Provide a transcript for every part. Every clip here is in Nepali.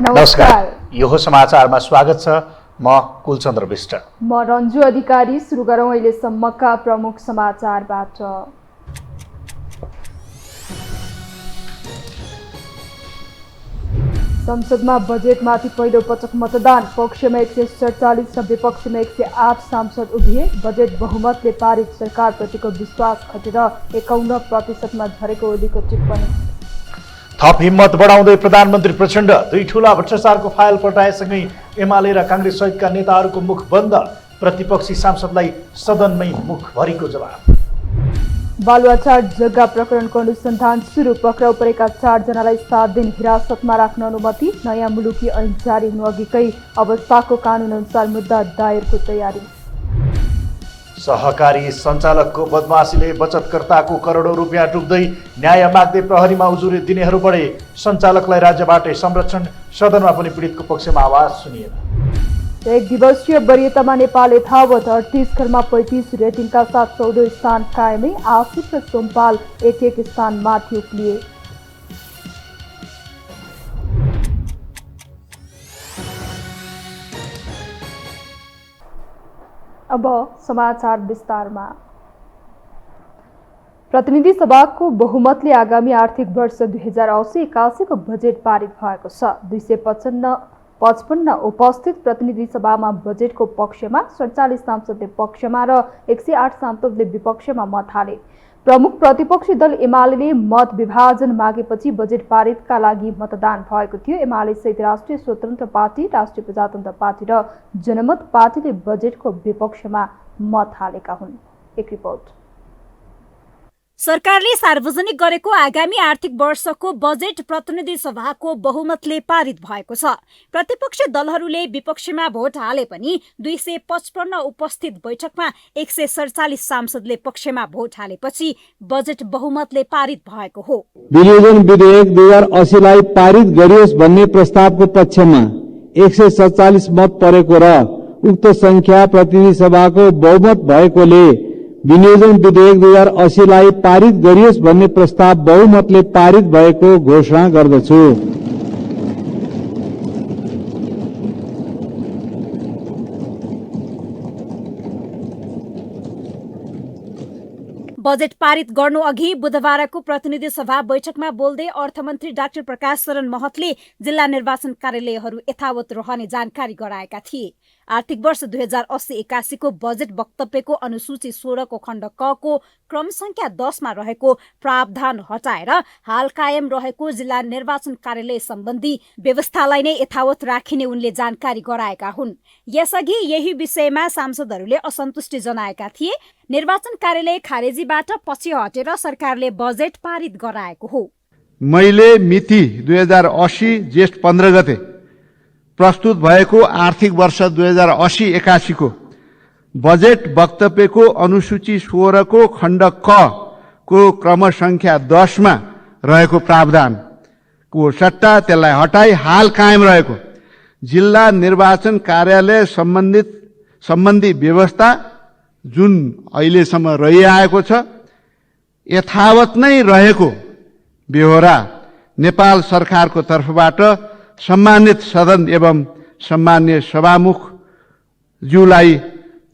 नमस्कार, यो समाचारमा स्वागत छ। म कुलचन्द्र विष्ट। म रन्जु अधिकारी। सुरु गरौँ अहिलेसम्मका प्रमुख समाचारबाट। संसदमा बजेटमाथि पहिलो पटक मतदान। पक्षमा 147 र विपक्षमा 108 सांसद उभिए। बजेट बहुमतले पारित। सरकारप्रतिको विश्वास घटेर 51% झरेको ओलीको टिप्पणी। थप हिम्मत बढाउँदै प्रधानमन्त्री प्रचण्ड। दुई ठूला भ्रष्टाचारको फाइल पल्टाएसँगै एमाले र काङ्ग्रेस सहितका नेताहरूको मुख बन्द। प्रतिपक्षी सांसदलाई सदनमै मुखभरिको जवाब। बालुवाटार जग्गा प्रकरणको अनुसन्धान सुरु। पक्राउ परेका 4 जनालाई 7 दिन हिरासतमा राख्न अनुमति। नयाँ मुलुकी ऐन जारी हुनुअघिकै अवस्थाको कानुन अनुसार मुद्दा दायरको तयारी। सहकारी सञ्चालकको बदमासीले बचतकर्ताको करोडौं रुपियाँ डुब्दै न्याय माग्दै प्रहरीमा उजुरी दिनेहरू बढे। सञ्चालकलाई राज्यबाटै संरक्षण। सदनमा पनि पीडितको पक्षमा आवाज सुनिएन। 1 दिवसीय वरियतामा नेपाल यथावत 38 खेलमा 35 रेटिङका साथ 14 स्थान कायमै। आशिष र सोमपाल 1-1 स्थान माथि उक्लिए। अब समाचार विस्तारमा। प्रतिनिधि सभाको बहुमतले आगामी आर्थिक वर्ष 2080-81 को बजेट पारित भएको छ। 255 उपस्थित प्रतिनिधि सभामा बजेटको पक्षमा 47 सांसदले पक्षमा र 108 सांसदले विपक्षमा मत हाले। प्रमुख प्रतिपक्षी दल एमाले मत विभाजन मागेपछि बजेट पारितका लागि मतदान भएको थियो। एमाले सहित राष्ट्रिय स्वतन्त्र पार्टी, राष्ट्रिय प्रजातन्त्र पार्टी र जनमत पार्टीले बजेटको विपक्षमा मत हालेका हुन्। एक रिपोर्ट। सरकारले सार्वजनिक गरेको आगामी आर्थिक वर्षको बजेट प्रतिनिधि सभाको बहुमतले पारित भएको छ। प्रतिपक्षी दलहरूले विपक्षमा भोट हाले पनि 255 उपस्थित बैठकमा 147 सांसदले पक्षमा भोट हालेपछि बजेट बहुमतले पारित भएको हो। विनियोजन विधेयक 2080 लाई पारित गरियोस् भन्ने प्रस्तावको पक्षमा 147 मत परेको र उक्त संख्या प्रतिनिधि सभाको बहुमत भएकोले विनियोजन विधेयक 2080 लाई पारित गरियोस् भन्ने प्रस्ताव बहुमतले पारित भएको घोषणा गर्दछु। बजेट पारित गर्नु अघि बुधबारको प्रतिनिधि सभा बैठकमा बोल्दै अर्थमन्त्री डाक्टर प्रकाश शरण महतले जिल्ला निर्वाचन कार्यालयहरू यथावत रहने जानकारी गराएका थिए। आर्थिक वर्ष 2080-81 को बजेट वक्तव्यको अनुसूची 16 को खण्ड क को क्रम संख्या 10 मा रहेको प्रावधान हटाएर हाल कायम रहेको जिल्ला निर्वाचन कार्यालय सम्बन्धी व्यवस्थालाई नै यथावत राखिने उनले जानकारी गराएका हुन्। यसअघि यही विषयमा सांसदहरूले असन्तुष्टि जनाएका थिए। निर्वाचन कार्यालय खारेजीबाट पछि हटेर सरकारले बजेट पारित गराएको हो। मैले मिति 2080 जेष्ठ 15 गते प्रस्तुत भएको आर्थिक वर्ष 2080-81 को बजेट वक्तव्यको अनुसूची 16 को खण्ड क को क्रम संख्या 10 मा रहेको प्रावधानको सट्टा त्यसलाई हटाई हाल कायम रहेको जिल्ला निर्वाचन कार्यालय सम्बन्धी व्यवस्था जुन अहिलेसम्म रहिआएको छ यथावत नै रहेको बेहोरा नेपाल सरकारको तर्फबाट सम्मानित सदन एवं सम्मान्य सभामुख ज्यूलाई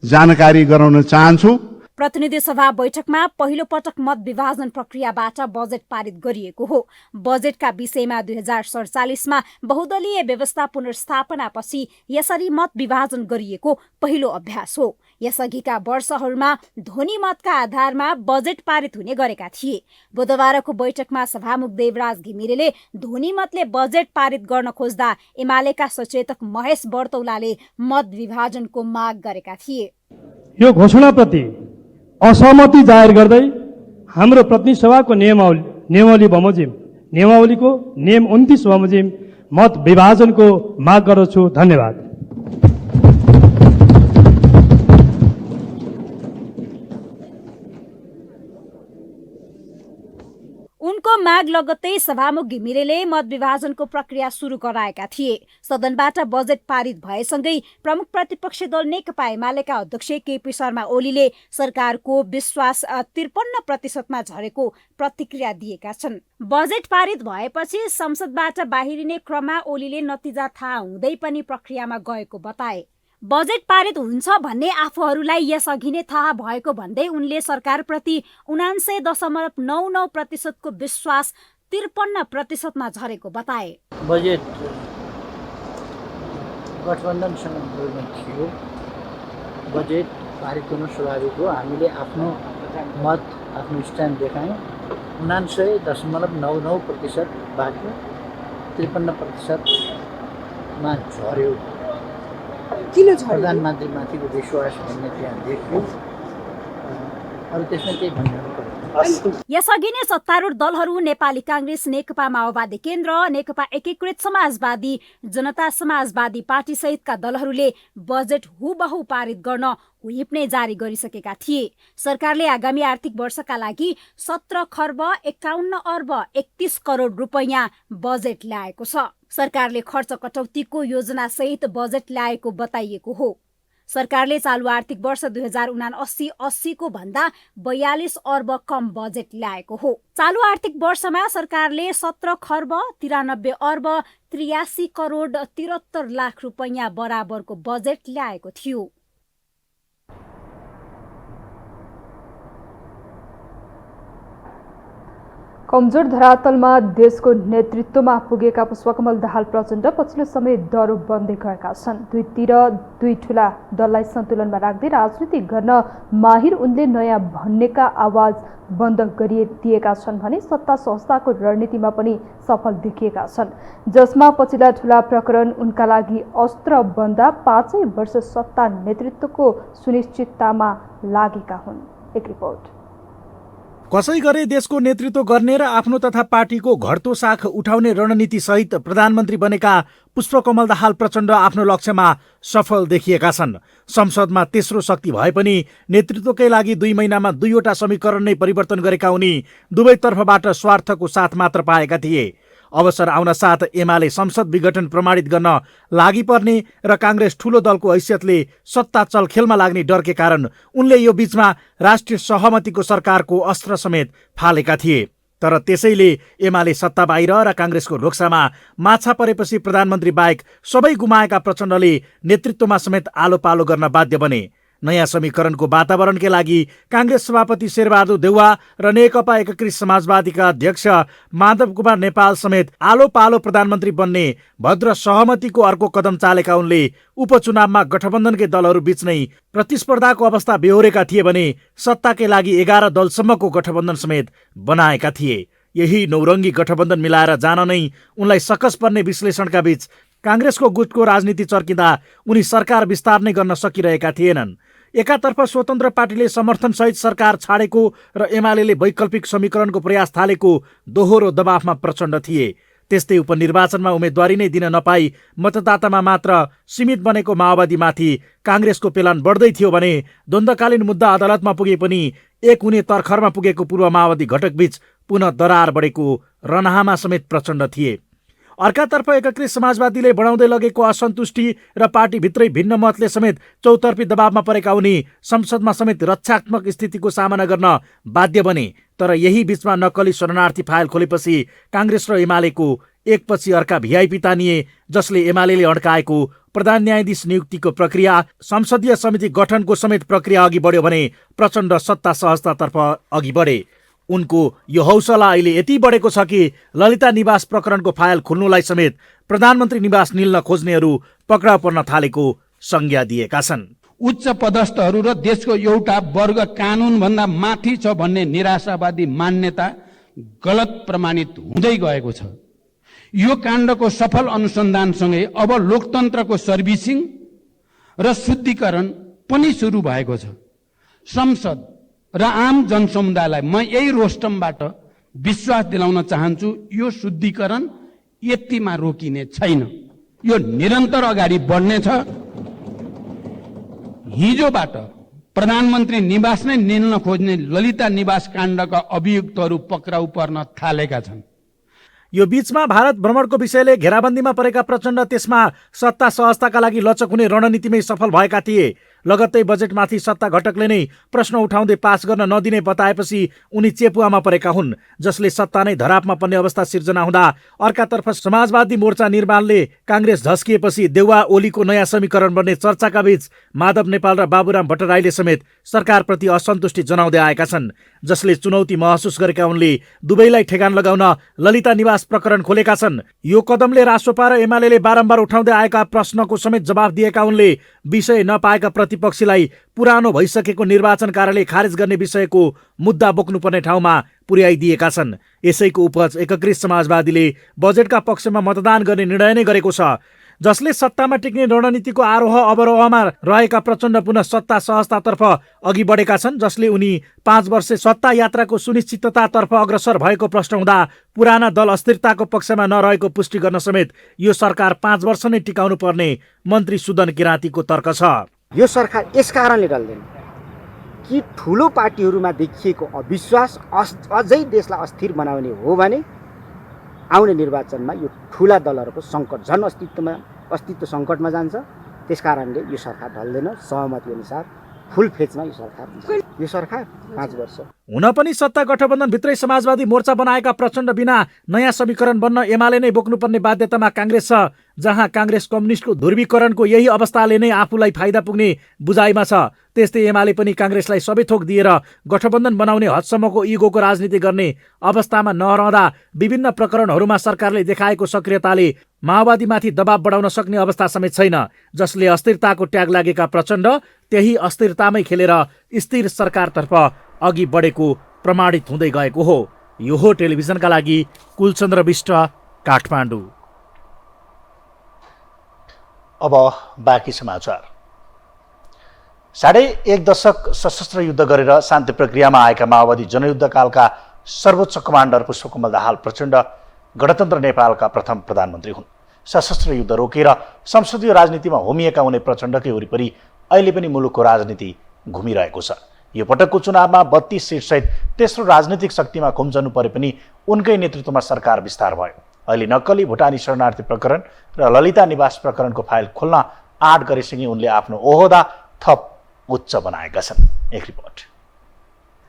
जानकारी गराउन चाहन्छु। प्रतिनिधि सभा बैठकमा पहिलो पटक मत विभाजन प्रक्रियाबाट बजेट पारित गरिएको हो। बजेटका विषयमा 2047 मा बहुदलीय व्यवस्था पुनर्स्थापनापछि यसरी मत विभाजन गरिएको पहिलो अभ्यास हो। यसअघिका वर्षहरूमा ध्वनि मतका आधारमा बजेट पारित हुने गरेका थिए। बुधबारको बैठकमा सभामुख देवराज घिमिरेले ध्वनि मतले बजेट पारित गर्न खोज्दा एमालेका सचेतक महेश बर्तौलाले मत विभाजनको माग गरेका थिए। यो घोषणाप्रति असहमति जाहेर गर्दै हाम्रो प्रतिनिधि सभाको नियमावली बमोजिम नियमावलीको नियम 29 बमोजिम मत विभाजनको माग गर्दछु। धन्यवाद। उनको उनको माग लगत्तै सभामुख घिमिरेले मत विभाजनको प्रक्रिया सुरु गराएका थिए। सदनबाट बजेट पारित भएसँगै प्रमुख प्रतिपक्षी दल नेकपा एमालेका अध्यक्ष केपी शर्मा ओलीले सरकारको विश्वास 53% झरेको प्रतिक्रिया दिएका छन्। बजेट पारित भएपछि संसदबाट बाहिरिने क्रममा ओलीले नतिजा थाहा हुँदै पनि प्रक्रियामा गएको बताए। बजेट पारित हुन्छ भन्ने आफूहरूलाई यसअघि नै थाहा भएको भन्दै उनले सरकारप्रति 79.99% को विश्वास 53% झरेको बताए। बजेट गठबन्धनसँग जोड्ने थियो, बजेट पारित हुनु स्वाभाविक हो। हामीले आफ्नो मत, आफ्नो स्ट्यान्ड देखायौँ। 79.99% बाँकी 53%मा झर्यो। किन झर्यो? प्रधानमन्त्रीमाथिको विश्वास भन्ने त्यहाँ देखियो। अरू त्यसमा केही भन्नु पर्दैन। यसअघि नै सत्तारूढ दलहरू नेपाली कांग्रेस, नेकपा माओवादी केन्द्र, नेकपा एकीकृत समाजवादी, जनता समाजवादी पार्टी सहितका दलहरूले बजेट हुबहु पारित गर्न व्हिप नै जारी गरिसकेका थिए। सरकारले आगामी आर्थिक वर्षका लागि 17 खर्ब 51 अर्ब 31 करोड रुपैयाँ बजेट ल्याएको छ। सरकारले खर्च कटौतीको योजना सहित बजेट ल्याएको बताइएको हो। सरकारले चालु आर्थिक वर्ष 2079-80 को भन्दा 42 अर्ब कम बजेट ल्याएको हो। चालु आर्थिक वर्षमा सरकारले 17 खर्ब 93 अर्ब 83 करोड 73 लाख रुपैयाँ बराबरको बजेट ल्याएको थियो। कमजोर धरातलमा देशको नेतृत्वमा पुगेका पुष्पकमल दाहाल प्रचण्ड पछिल्लो समय डह्रो बन्दै गएका छन्। दुईतिर दुई ठूला दललाई सन्तुलनमा राख्दै राजनीति गर्न माहिर उनले नयाँ भन्नेका आवाज बन्द गरिदिएका छन् भने सत्ता संस्थाको रणनीतिमा पनि सफल देखिएका छन्, जसमा पछिल्ला ठूला प्रकरण उनका लागि अस्त्र बन्दा 5 वर्ष सत्ता नेतृत्वको सुनिश्चिततामा लागेका हुन्। एक रिपोर्ट। कसै गरे देशको नेतृत्व गर्ने र आफ्नो तथा पार्टीको घट्दो साख उठाउने रणनीति सहित प्रधानमन्त्री बनेका पुष्पकमल दाहाल प्रचण्ड आफ्नो लक्ष्यमा सफल देखिएका छन्। संसदमा तेस्रो शक्ति भए पनि नेतृत्वकै लागि 2 महिनामा 2वटा समीकरण नै परिवर्तन गरेका उनी दुवैतर्फबाट स्वार्थको साथ मात्र पाएका थिए। अवसर आउन साथ एमाले संसद विघटन प्रमाणित गर्न लागि पर्ने र कांग्रेस ठूलो दलको हैसियतले सत्ता चलखेलमा लाग्ने डरके कारण उनले यो बीचमा राष्ट्रिय सहमतिको सरकारको अस्त्र समेत फालेका थिए। तर त्यसैले एमाले सत्ता बाहिर र कांग्रेसको ढोक्सामा माछा परेपछि प्रधानमन्त्री बाहेक सबै गुमाएका प्रचण्डले नेतृत्वमा समेत आलो पालो गर्न बाध्य बने। नयाँ समीकरणको वातावरणकै लागि कांग्रेस सभापति शेरबहादुर देउवा र नेकपा एकीकृत समाजवादीका अध्यक्ष माधव कुमार नेपाल समेत आलो पालो प्रधानमन्त्री बन्ने भद्र सहमतिको अर्को कदम चालेका उनले उपचुनावमा गठबन्धनकै दलहरू बीच नै प्रतिस्पर्धाको अवस्था बेहोरेका थिए भने सत्ताकै लागि 11 दलसम्मको गठबन्धन समेत बनाएका थिए। यही नौरङ्गी गठबन्धन मिलाएर जान नै उनलाई सकस पर्ने विश्लेषणका बीच कांग्रेसको गुटको राजनीति चर्किँदा उनी सरकार विस्तार नै गर्न सकिरहेका थिएनन्। एकातर्फ स्वतन्त्र पार्टीले समर्थन सहित सरकार छाडेको र एमालेले वैकल्पिक समीकरणको प्रयास थालेको दोहोरो दबावमा प्रचण्ड थिए। त्यस्तै उपनिर्वाचनमा उम्मेदवारी नै दिन नपाई मतदातामा मात्र सीमित बनेको माओवादीमाथि कांग्रेसको पेलान बढ्दै थियो भने द्वन्द्वकालीन मुद्दा अदालतमा पुगे पनि एक हुने तर्खरमा पुगेको पूर्व माओवादी घटकबीच पुनः दरार बढेको रनहामा समेत प्रचण्ड थिए। अर्कातर्फ एकीकृत समाजवादीले बढाउँदै लगेको असन्तुष्टि र पार्टीभित्रै भिन्न मतले समेत चौतर्फी दबावमा परेका उनी संसदमा समेत रक्षात्मक स्थितिको सामना गर्न बाध्य बने। तर यही बीचमा नक्कली शरणार्थी फाइल खोलेपछि कांग्रेस र एमालेको एकपछि अर्का भिआइपी तानिए, जसले एमालेले अड्काएको प्रधान न्यायाधीश नियुक्तिको प्रक्रिया, संसदीय समिति गठनको समेत प्रक्रिया अघि बढ्यो भने प्रचण्ड सत्ता सहजतातर्फ अघि बढे। उनको यो हौसला अहिले यति बढेको छ कि ललिता निवास प्रकरणको फाइल खुल्नुलाई समेत प्रधानमन्त्री निवास निल्न खोज्नेहरू पक्राउ पर्न थालेको संज्ञा दिएका छन्। उच्च पदस्थहरू र देशको एउटा वर्ग कानून भन्दा माथि छ भन्ने निराशावादी मान्यता गलत प्रमाणित हुँदै गएको छ। यो काण्डको सफल अनुसन्धानसँगै अब लोकतन्त्रको सर्भिसिङ र शुद्धिकरण पनि सुरु भएको छ। संसद र आम जनसमुदायलाई म यही रोस्टमबाट विश्वास दिलाउन चाहन्छु, यो शुद्धिकरण यतिमा रोकिने छैन, यो निरन्तर अगाडि बढ्नेछ। हिजोबाट प्रधानमन्त्री निवास नै निल्न खोज्ने ललिता निवास काण्डका अभियुक्तहरू पक्राउ पर्न थालेका छन्। यो बीचमा भारत भ्रमणको विषयले घेराबन्दीमा परेका प्रचण्ड त्यसमा सत्ता सहजताका लागि लचक हुने रणनीतिमै सफल भएका थिए। लगत्तै बजेटमाथि सत्ता घटकले नै प्रश्न उठाउँदै पास गर्न नदिने बताएपछि उनी चेपुवामा परेका हुन्, जसले सत्ता नै धरापमा पर्ने अवस्था सिर्जना हुँदा अर्कातर्फ समाजवादी मोर्चा निर्माणले काङ्ग्रेस झस्किएपछि देउवा ओलीको नयाँ समीकरण बन्ने चर्चाका बीच माधव नेपाल र बाबुराम भट्टराईले समेत सरकारप्रति असन्तुष्टि जनाउँदै आएका छन्, जसले चुनौती महसुस गरेका उनले दुवैलाई ठेगान लगाउन ललिता निवास प्रकरण खोलेका छन्। यो कदमले रासोपा र एमाले बारम्बार उठाउँदै आएका प्रश्नको समेत जवाफ दिएका उनले विषय नपाएका प्रतिपक्षीलाई पुरानो भइसकेको निर्वाचन कार्यालय खारेज गर्ने विषयको मुद्दा बोक्नुपर्ने ठाउँमा पुर्याइदिएका छन्। यसैको उपज एकीकृत समाजवादीले बजेटका पक्षमा मतदान गर्ने निर्णय नै गरेको छ, जसले सत्तामा टिक्ने रणनीतिको आरोह अवरोहमा रहेका प्रचण्ड पुनः सत्ता सहजतातर्फ अघि बढेका छन्, जसले उनी 5 वर्ष सत्ता यात्राको सुनिश्चिततातर्फ अग्रसर भएको प्रश्न हुँदा पुराना दल अस्थिरताको पक्षमा नरहेको पुष्टि गर्न समेत यो सरकार 5 वर्ष नै टिकाउनु पर्ने मन्त्री सुदन किराँतीको तर्क छ। यो सरकार यस कारणले ढल्दैन कि ठुलो पार्टीहरूमा देखिएको अविश्वास अझै देशलाई अस्थिर बनाउने हो भने आउने निर्वाचनमा यो ठुला दलहरूको सङ्कट झन् अस्तित्व सङ्कटमा जान्छ। त्यसकारणले यो सरकार ढल्दैन। सहमति अनुसार फुल फेजमा यो सरकार 5 वर्ष हुन पनि सत्ता गठबन्धनभित्रै समाजवादी मोर्चा बनाएका प्रचण्ड बिना नयाँ समीकरण बन्न एमाले नै बोक्नुपर्ने बाध्यतामा काङ्ग्रेस छ, जहाँ काङ्ग्रेस कम्युनिस्टको ध्रुवीकरणको यही अवस्थाले नै आफूलाई फाइदा पुग्ने बुझाइमा छ। त्यस्तै एमाले पनि काङ्ग्रेसलाई सबै थोक दिएर गठबन्धन बनाउने हदसम्मको इगोको राजनीति गर्ने अवस्थामा नरहँदा विभिन्न प्रकरणहरूमा सरकारले देखाएको सक्रियताले माओवादीमाथि दबाव बढाउन सक्ने अवस्था समेत छैन, जसले अस्थिरताको ट्याग लागेका प्रचण्ड त्यही अस्थिरतामै खेलेर स्थिर सरकारतर्फ अघि बढेको प्रमाणित हुँदै गएको हो। यो हो टेलिभिजनका लागि कुलचन्द्र विष्ट, काठमाडौँ। अब बाँकी समाचार। 1.5 दशक सशस्त्र युद्ध गरेर शान्ति प्रक्रियामा आएका माओवादी जनयुद्धकालका सर्वोच्च कमान्डर पुष्पकमल दाहाल प्रचण्ड गणतन्त्र नेपालका प्रथम प्रधानमन्त्री हुन्। सशस्त्र युद्ध रोकेर संसदीय राजनीतिमा होमिएका हुने प्रचण्डकै वरिपरि अहिले पनि मुलुकको राजनीति घुमिरहेको छ। यो पटकको चुनावमा 32 सिटसहित तेस्रो राजनीतिक शक्तिमा खुम्चनु परे पनि उनकै नेतृत्वमा सरकार विस्तार भयो। अहिले नक्कली भुटानी शरणार्थी प्रकरण र ललिता निवास प्रकरणको फाइल खोल्न आँट गरेसँगै उनले आफ्नो ओहदा थप उच्च बनाएका छन्। एक रिपोर्ट।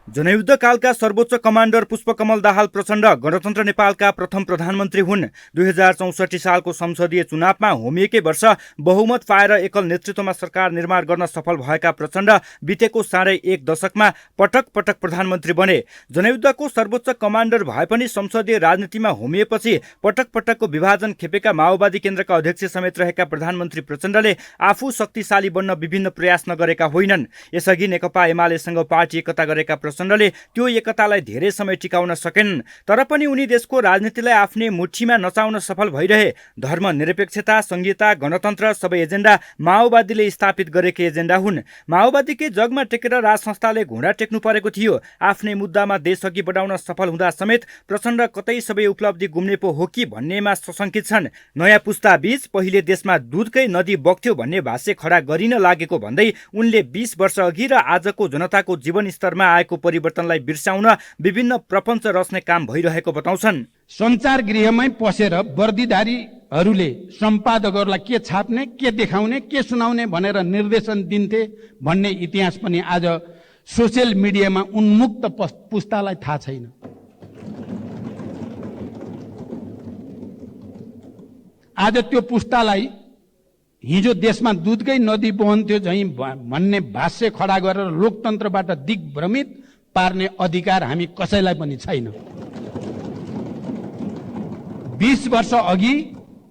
जनयुद्धकालका सर्वोच्च कमान्डर पुष्पकमल दाहाल प्रचण्ड गणतन्त्र नेपालका प्रथम प्रधानमन्त्री हुन्। 2064 सालको संसदीय चुनावमा होमिएकै वर्ष बहुमत पाएर एकल नेतृत्वमा सरकार निर्माण गर्न सफल भएका प्रचण्ड बितेको 1.5 दशकमा पटक पटक प्रधानमन्त्री बने। जनयुद्धको सर्वोच्च कमान्डर भए पनि संसदीय राजनीतिमा होमिएपछि पटक पटकको विभाजन खेपेका माओवादी केन्द्रका अध्यक्ष समेत रहेका प्रधानमन्त्री प्रचण्डले आफू शक्तिशाली बन्न विभिन्न प्रयास नगरेका होइनन्। यसअघि नेकपा एमालेसँग पार्टी एकता गरेका प्रचण्डले त्यो एकतालाई धेरै समय टिकाउन सकेनन्। तर पनि उनी देशको राजनीतिलाई आफ्नै मुठीमा नचाउन सफल भइरहे। धर्मनिरपेक्षता, संहिता, गणतन्त्र सबै एजेन्डा माओवादीले स्थापित गरेकै एजेन्डा हुन्। माओवादीकै जगमा टेकेर राज संस्थाले घुँडा टेक्नु परेको थियो। आफ्नै मुद्दामा देश अघि बढाउन सफल हुँदा समेत प्रचण्ड कतै सबै उपलब्धि गुम्ने पो हो कि भन्नेमा सशङ्कित छन्। नयाँ पुस्ता बीच पहिले देशमा दुधकै नदी बग्थ्यो भन्ने भाष्य खडा गरिन लागेको भन्दै उनले 20 वर्ष अघि र आजको जनताको जीवनस्तरमा आएको परिवर्तनलाई बिर्साउन विभिन्न प्रपञ्च रच्ने काम भइरहेको बताउँछन्। सञ्चार गृहमै पसेर वर्दीधारीहरूले सम्पादकहरूलाई के छाप्ने, के देखाउने, के सुनाउने भनेर निर्देशन दिन्थे भन्ने इतिहास पनि आज सोसियल मिडियामा उन्मुक्त पुस्तालाई थाहा छैन। आज त्यो पुस्तालाई हिजो देशमा दुधकै नदी बहन्थ्यो झैँ भन्ने भाष्य खडा गरेर लोकतन्त्रबाट दिग्भ्रमित पार्ने अधिकार हामी कसैलाई पनि छैन। 20 वर्ष अघि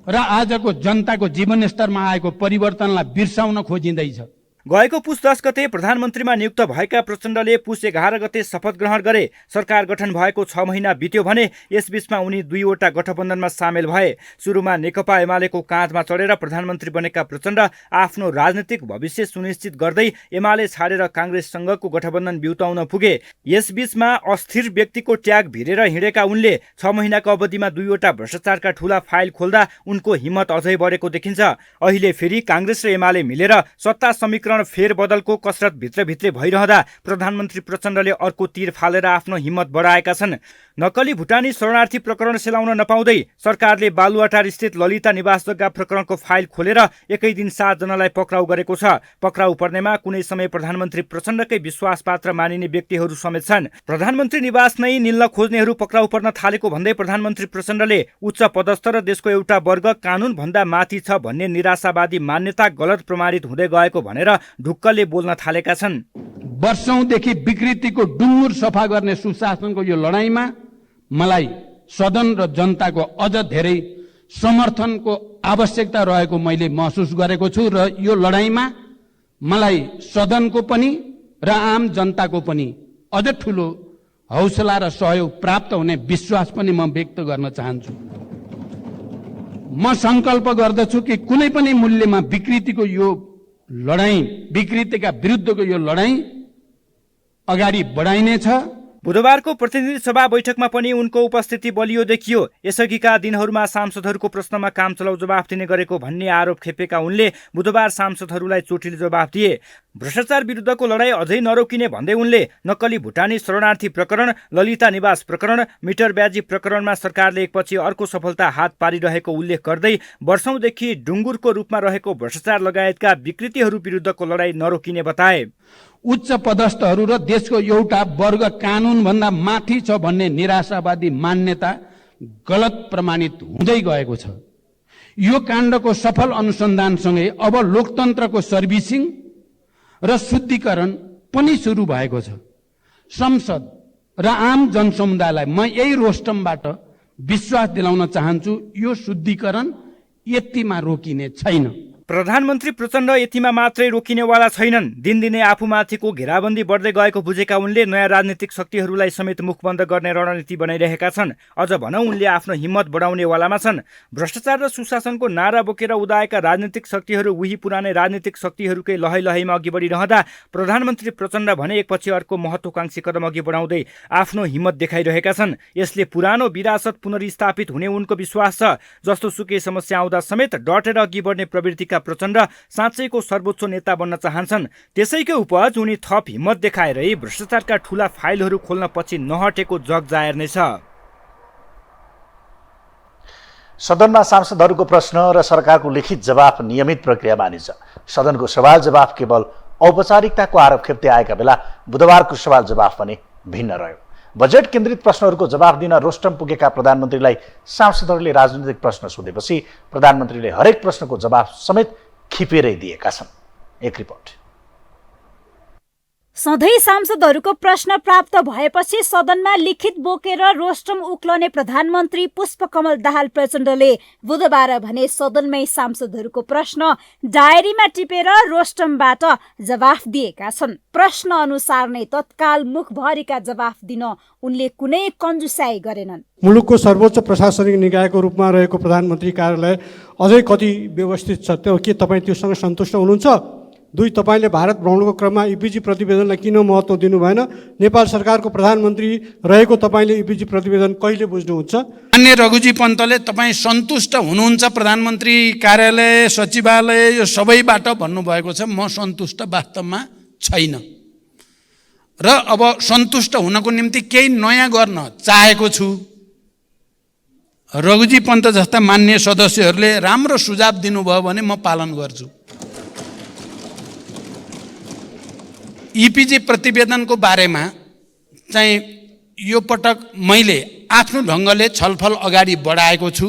र आजको जनताको जीवनस्तरमा आएको परिवर्तनलाई बिर्साउन खोजिँदैछ। गएको पुस 10 गते प्रधानमन्त्रीमा नियुक्त भएका प्रचण्डले पुस 11 गते शपथ ग्रहण गरे। सरकार गठन भएको 6 महिना बित्यो भने यसबीचमा उनी 2वटा गठबन्धनमा सामेल भए। सुरुमा नेकपा एमालेको काँधमा चढेर प्रधानमन्त्री बनेका प्रचण्ड आफ्नो राजनीतिक भविष्य सुनिश्चित गर्दै एमाले छाडेर काङ्ग्रेससँगको गठबन्धन बिउताउन पुगे। यसबीचमा अस्थिर व्यक्तिको ट्याग भिरेर हिँडेका उनले 6 महिनाको अवधिमा 2वटा भ्रष्टाचारका ठूला फाइल खोल्दा उनको हिम्मत अझै बढेको देखिन्छ। अहिले फेरि काङ्ग्रेस र एमाले मिलेर सत्ता समीकरण प्रमाणीकरण फेरबदलको कसरत भित्रभित्रै भइरहँदा प्रधानमन्त्री प्रचण्डले अर्को तीर फालेर आफ्नो हिम्मत बढाएका छन्। नक्कली भुटानी शरणार्थी प्रकरण सेलाउन नपाउँदै सरकारले बालुवाटार स्थित ललिता निवास जग्गा प्रकरणको फाइल खोलेर एकै दिन 7 जनालाई पक्राउ गरेको छ। पक्राउ पर्नेमा कुनै समय प्रधानमन्त्री प्रचण्डकै विश्वासपात्र मानिने व्यक्तिहरू समेत छन्। प्रधानमन्त्री निवास नै निल्न खोज्नेहरू पक्राउ पर्न थालेको भन्दै प्रधानमन्त्री प्रचण्डले उच्च पदस्थ र देशको एउटा वर्ग कानुन भन्दा माथि छ भन्ने निराशावादी मान्यता गलत प्रमाणित हुँदै गएको भनेर ढुक्कले बोल्न थालेका छन्। वर्षौंदेखि विकृतिको डुङ्गुर सफा गर्ने सुशासनको यो लडाईँमा मलाई सदन र जनताको अझ धेरै समर्थनको आवश्यकता रहेको मैले महसुस गरेको छु र यो लडाईँमा मलाई सदनको पनि र आम जनताको पनि अझ ठुलो हौसला र सहयोग प्राप्त हुने विश्वास पनि म व्यक्त गर्न चाहन्छु। म संकल्प गर्दछु कि कुनै पनि मूल्यमा विकृतिको यो लडाईँ, विकृतिका विरुद्धको यो लडाईँ अगाडि बढाइनेछ। बुधबारको प्रतिनिधि सभा बैठकमा पनि उनको उपस्थिति बलियो देखियो। यसअघिका दिनहरूमा सांसदहरूको प्रश्नमा कामचलाउ जवाफ दिने गरेको भन्ने आरोप खेपेका उनले बुधबार सांसदहरूलाई चोटिलो जवाफ दिए। भ्रष्टाचार विरुद्धको लडाईँ अझै नरोकिने भन्दै उनले नक्कली भुटानी शरणार्थी प्रकरण, ललिता निवास प्रकरण, मिटर ब्याजी प्रकरणमा सरकारले एकपछि अर्को सफलता हात पारिरहेको उल्लेख गर्दै वर्षौंदेखि डुङ्गुरको रूपमा रहेको भ्रष्टाचार लगायतका विकृतिहरू विरुद्धको लडाईँ नरोकिने बताए। उच्च पदस्थहरू र देशको एउटा वर्ग कानुनभन्दा माथि छ भन्ने निराशावादी मान्यता गलत प्रमाणित हुँदै गएको छ। यो काण्डको सफल अनुसन्धानसँगै अब लोकतन्त्रको सर्भिसिङ र शुद्धिकरण पनि सुरु भएको छ। संसद र आम जनसमुदायलाई म यही रोस्टमबाट विश्वास दिलाउन चाहन्छु, यो शुद्धिकरण यतिमा रोकिने छैन। प्रधानमन्त्री प्रचण्ड यतिमा मात्रै रोकिनेवाला छैनन्। दिनदिनै आफूमाथिको घेराबन्दी बढ्दै गएको बुझेका उनले नयाँ राजनीतिक शक्तिहरूलाई समेत मुखबन्द गर्ने रणनीति बनाइरहेका छन्। अझ भनौँ उनले आफ्नो हिम्मत बढाउनेवालामा छन्। भ्रष्टाचार र सुशासनको नारा बोकेर उदाएका राजनीतिक शक्तिहरू उही पुरानै राजनीतिक शक्तिहरूकै लहैलहैमा अघि बढिरहँदा प्रधानमन्त्री प्रचण्ड भने एकपछि अर्को महत्त्वाकांक्षी कदम अघि बढाउँदै आफ्नो हिम्मत देखाइरहेका छन्। यसले पुरानो विरासत पुनर्स्थापित हुने उनको विश्वास छ। जस्तो सुकै समस्या आउँदा समेत डटेर अघि बढ्ने प्रवृत्तिका प्रचण्ड साँच्चैको सर्वोच्च नेता बन्न चाहन्छन्। त्यसैको उपज उनी थप हिम्मत देखाएरै भ्रष्टाचारका ठूला फाइलहरू खोल्न पछि नहटेको जग जाहेर नै छ। सदनमा सांसदहरूको प्रश्न र सरकारको लिखित जवाफ नियमित प्रक्रिया मानिन्छ। सदनको सवाल जवाफ केवल औपचारिकताको आरोप खेप्दै आएका बेला बुधबारको सवाल जवाफ पनि भिन्न रह्यो। बजेट केन्द्रित प्रश्नहरूको जवाफ दिन रोस्टम पुगेका प्रधानमन्त्रीलाई सांसदहरूले राजनीतिक प्रश्न सोधेपछि प्रधानमन्त्रीले हरेक प्रश्नको जवाफ समेत खिपेरै दिएका छन्। एक रिपोर्ट। सधैँ सांसदहरूको प्रश्न प्राप्त भएपछि सदनमा लिखित बोकेर रोस्टम उक्लने प्रधानमन्त्री पुष्पकमल दाहाल प्रचण्डले बुधबार भने सदनमै सांसदहरूको प्रश्न डायरीमा टिपेर रोस्टमबाट जवाफ दिएका छन्। प्रश्न अनुसार नै तत्काल मुखभरिका जवाफ दिन उनले कुनै कन्जुसाई गरेनन्। मुलुकको सर्वोच्च प्रशासनिक निकायको रूपमा रहेको प्रधानमन्त्री कार्यालय अझै कति व्यवस्थित छ, त्यो के तपाईँ त्योसँग सन्तुष्ट हुनुहुन्छ? 2, तपाईँले भारत भ्रमणको क्रममा इपिजी प्रतिवेदनलाई किन महत्त्व दिनु भएन? नेपाल सरकारको प्रधानमन्त्री रहेको तपाईँले इपिजी प्रतिवेदन कहिले बुझ्नुहुन्छ? मान्य रघुजी पन्तले तपाईँ सन्तुष्ट हुनुहुन्छ प्रधानमन्त्री कार्यालय, सचिवालय यो सबैबाट भन्नुभएको छ। म सन्तुष्ट वास्तवमा छैन र अब सन्तुष्ट हुनको निम्ति केही नयाँ गर्न चाहेको छु। रघुजी पन्त जस्ता मान्य सदस्यहरूले राम्रो सुझाव दिनुभयो भने म पालन गर्छु। इपिजी प्रतिवेदनको बारेमा चाहिँ यो पटक मैले आफ्नो ढङ्गले छलफल अगाडि बढाएको छु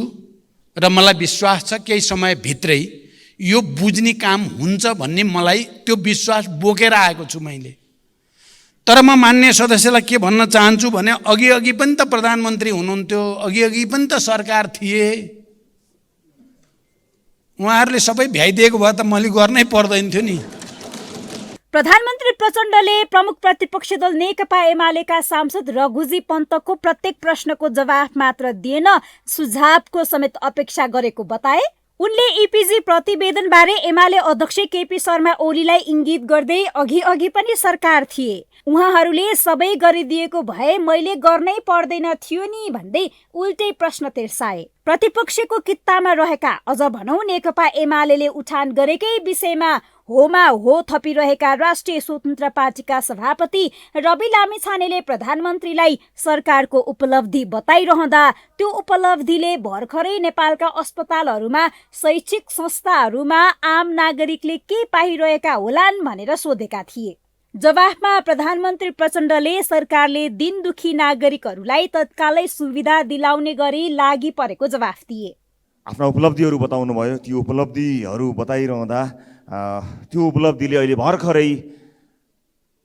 र मलाई विश्वास छ केही समयभित्रै यो बुझ्ने काम हुन्छ भन्ने मलाई त्यो विश्वास बोकेर आएको छु मैले। तर म मान्य सदस्यलाई के भन्न चाहन्छु भने अघि पनि त प्रधानमन्त्री हुनुहुन्थ्यो, अघि पनि त सरकार थिए, उहाँहरूले सबै भ्याइदिएको भए त मैले गर्नै पर्दैन थियो नि। प्रधानमन्त्री प्रचण्डले प्रमुख प्रतिपक्षी दल नेकपा एमालेका सांसद रघुजी पन्तको प्रत्येक प्रश्नको जवाफ मात्र दिएन, सुझावको समेत अपेक्षा गरेको बताए। उनले इपिजी प्रतिवेदनबारे एमाले अध्यक्ष केपी शर्मा ओलीलाई इङ्गित गर्दै अघि पनि सरकार थिए, उहाँहरूले सबै गरिदिएको भए मैले गर्नै पर्दैन थियो नि भन्दै उल्टै प्रश्न तिर्साए। प्रतिपक्षको कित्तामा रहेका अझ भनौँ नेकपा एमाले उठान गरेकै विषयमा होमा हो थपिरहेका राष्ट्रिय स्वतन्त्र पार्टीका सभापति रवि लामिछानेले प्रधानमन्त्रीलाई सरकारको उपलब्धि बताइरहँदा त्यो उपलब्धिले भर्खरै नेपालका अस्पतालहरूमा शैक्षिक संस्थाहरूमा आम नागरिकले के पाइरहेका होलान् भनेर सोधेका थिए। जवाफमा प्रधानमन्त्री प्रचण्डले सरकारले दिन दुखी नागरिकहरूलाई तत्कालै सुविधा दिलाउने गरी लागि परेको जवाफ दिए। आफ्ना उपलब्धिहरू बताउनु भयो। त्यो उपलब्धिहरू बताइरहँदा त्यो उपलब्धिले अहिले भर्खरै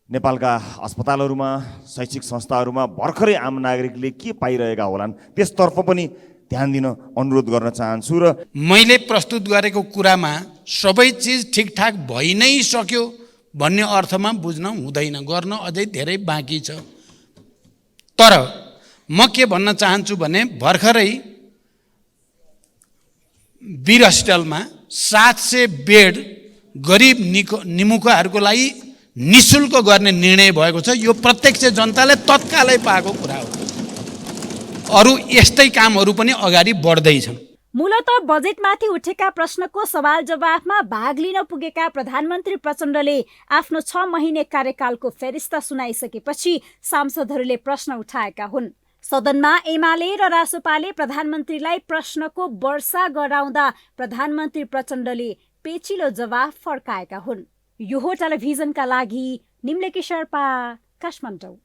नेपालका अस्पतालहरूमा शैक्षिक संस्थाहरूमा भर्खरै आम नागरिकले के पाइरहेका होलान् त्यसतर्फ पनि ध्यान दिन अनुरोध गर्न चाहन्छु। र मैले प्रस्तुत गरेको कुरामा सबै चिज ठिकठाक भइ नै सक्यो भन्ने अर्थमा बुझ्न हुँदैन, गर्न अझै धेरै बाँकी छ। तर म के भन्न चाहन्छु भने भर्खरै वीर हस्पिटलमा 700 बेड गरिब निमुखाहरूको लागि निशुल्क गर्ने निर्णय भएको छ। यो प्रत्यक्ष जनताले तत्कालै पाएको कुरा हो। अरू यस्तै कामहरू पनि अगाडि बढ्दैछन्। मूलत बजेटमाथि उठेका प्रश्नको सवाल जवाफमा भाग लिन पुगेका प्रधानमन्त्री प्रचण्डले आफ्नो 6 महिने कार्यकालको फेरिस्ता सुनाइसकेपछि सांसदहरूले प्रश्न उठाएका हुन्। सदनमा एमाले र रासोपाले प्रधानमन्त्रीलाई प्रश्नको वर्षा गराउँदा प्रधानमन्त्री प्रचण्डले पेचिलो जवाफ फर्काएका हुन्। यो हो टेलिभिजनका लागि निम्लेकी शेर्पा, काठमाडौँ।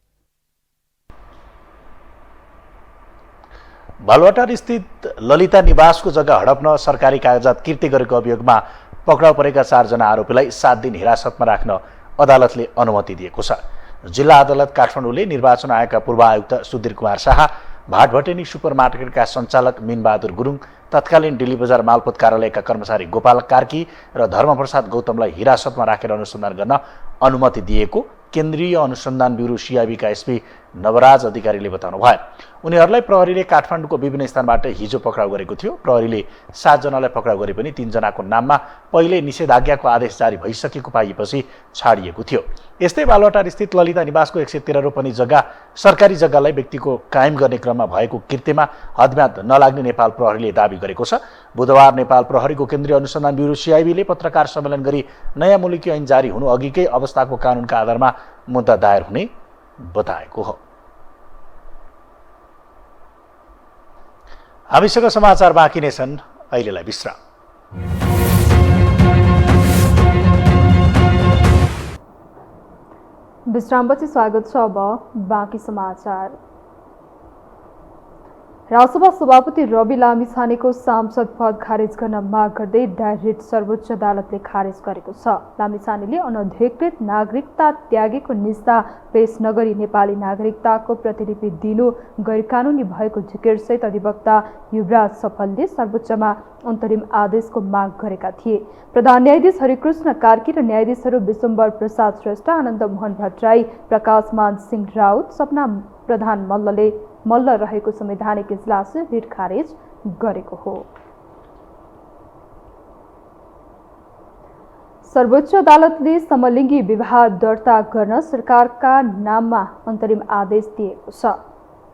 बालुवाटार स्थित ललिता निवासको जग्गा हडप्न सरकारी कागजात किर्ती गरेको अभियोगमा पक्राउ परेका 4 जना आरोपीलाई 7 दिन हिरासतमा राख्न अदालतले अनुमति दिएको छ। जिल्ला अदालत काठमाडौँले निर्वाचन आयोगका पूर्व आयुक्त सुधीर कुमार शाह, भाटभटेनी सुपरमार्केटका सञ्चालक मिनबहादुर गुरुङ, तत्कालीन दिल्ली बजार मालपोत कार्यालयका कर्मचारी गोपाल कार्की र धर्मप्रसाद गौतमलाई हिरासतमा राखेर अनुसन्धान गर्न अनुमति दिएको केन्द्रीय अनुसन्धान ब्युरो सिआइबीका एसपी नवराज अधिकारीले बताउनु भयो। उनीहरूलाई प्रहरीले काठमाडौँको विभिन्न स्थानबाट हिजो पक्राउ गरेको थियो। प्रहरीले 7 जनालाई पक्राउ गरे पनि 3 जनाको नाममा पहिले निषेधाज्ञाको आदेश जारी भइसकेको पाइएपछि छाडिएको थियो। यस्तै बालुवाटार स्थित ललिता निवासको 113 रोपनी जग्गा सरकारी जग्गालाई व्यक्तिको कायम गर्ने क्रममा भएको कृत्यमा हदम्याद नलाग्ने नेपाल प्रहरीले दाबी गरेको छ। बुधबार नेपाल प्रहरीको केन्द्रीय अनुसन्धान ब्युरो सिआइबीले पत्रकार सम्मेलन गरी नयाँ मुलुकी ऐन जारी हुनु अघिकै अवस्थाको कानुनका आधारमा मुद्दा दायर हुने बताएको हो। हामीसँग समाचार बाँकी नै छन्, अहिलेलाई विश्राम। विश्रामपछि स्वागत छ। अब बाँकी समाचार। राजसभा सभापति रवि लामिछानेको सांसद पद खारेज गर्न माग गर्दै डायरेक्ट सर्वोच्च अदालतले खारेज गरेको छ। लामिछानेले अनधिकृत नागरिकता त्यागेको निस्ता पेश नगरी नेपाली नागरिकताको प्रतिलिपि दिनु गैरकानुनी भएको जिकिरसहित अधिवक्ता युवराज सफलले सर्वोच्चमा अन्तरिम आदेशको माग गरेका थिए। प्रधान न्यायाधीश हरिकृष्ण कार्की र न्यायाधीशहरू विशम्बर प्रसाद श्रेष्ठ, आनन्द मोहन भट्टराई, प्रकाशमान सिंह राउत, सपना प्रधान मल्ल रहेको संवैधानिक इजलासले रिट खारेज गरेको हो। सर्वोच्च अदालतले समलिङ्गी विवाह दर्ता गर्न सरकारका नाममा अन्तरिम आदेश दिएको छ।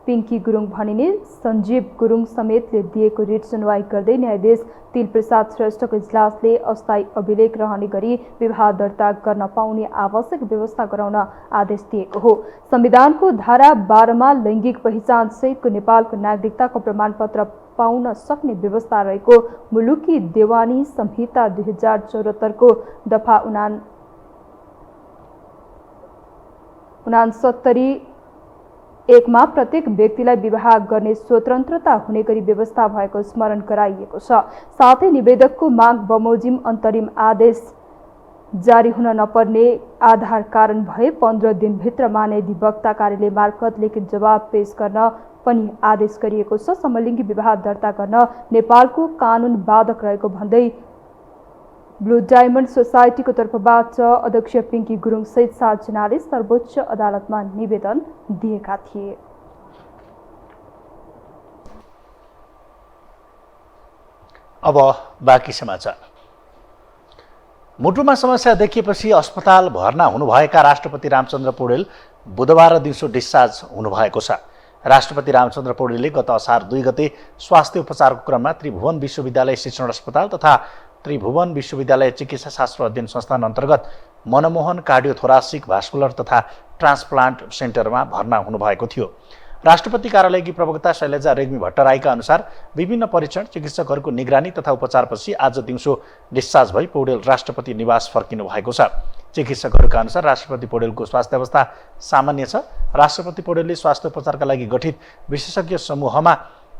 पिङ्की गुरुङ भनिने सञ्जीव गुरुङ समेतले दिएको रिट सुनवाई गर्दै न्यायाधीश तिलप्रसाद श्रेष्ठको इजलासले अस्थायी अभिलेख रहने गरी विवाह दर्ता गर्न पाउने आवश्यक व्यवस्था गराउन आदेश दिएको हो। संविधानको धारा 12मा लैङ्गिक पहिचान सहितको नेपालको नागरिकताको प्रमाणपत्र पाउन सक्ने व्यवस्था रहेको मुलुकी देवानी संहिता 2074 को दफा 69(1) मा प्रत्येक व्यक्तिलाई विवाह गर्ने स्वतन्त्रता हुने गरी व्यवस्था भएको स्मरण गराइएको छ। साथै निवेदकको माग बमोजिम अन्तरिम आदेश जारी हुन नपर्ने आधार कारण भए 15 दिनभित्र महाधिवक्ता कार्यालय मार्फत लिखित जवाब पेश गर्न पनि आदेश गरिएको छ। समलिङ्गी विवाह दर्ता गर्न नेपालको कानुन बाधक रहेको भन्दै ब्लू डायमन्ड सोसाइटीको तर्फबाट अध्यक्ष पिङ्की गुरुङ सहित 7 जनाले सर्वोच्च अदालतमा निवेदन दिएका थिए। अब बाँकी समाचार। मुटुमा समस्या देखिएपछि अस्पताल भर्ना हुनुभएका राष्ट्रपति रामचन्द्र पौडेल बुधबार दिउँसो डिस्चार्ज हुनुभएको छ। राष्ट्रपति रामचन्द्र पौडेलले गत असार 2 गते स्वास्थ्य उपचारको क्रममा त्रिभुवन विश्वविद्यालय शिक्षण अस्पताल तथा त्रिभुवन विश्वविद्यालय चिकित्सा शास्त्र अध्ययन संस्थान अन्तर्गत मनमोहन कार्डियोथोरासिक भास्कुलर तथा ट्रान्सप्लान्ट सेन्टरमा भर्ना हुनुभएको थियो। राष्ट्रपति कार्यालयकी प्रवक्ता शैलजा रेग्मी भट्टराईका अनुसार विभिन्न परीक्षण चिकित्सकहरूको निगरानी तथा उपचारपछि आज दिउँसो डिस्चार्ज भई पौडेल राष्ट्रपति निवास फर्किनु भएको छ। चिकित्सकहरूका अनुसार राष्ट्रपति पौडेलको स्वास्थ्य अवस्था सामान्य छ। राष्ट्रपति पौडेलले स्वास्थ्य उपचारका लागि गठित विशेषज्ञ समूहमा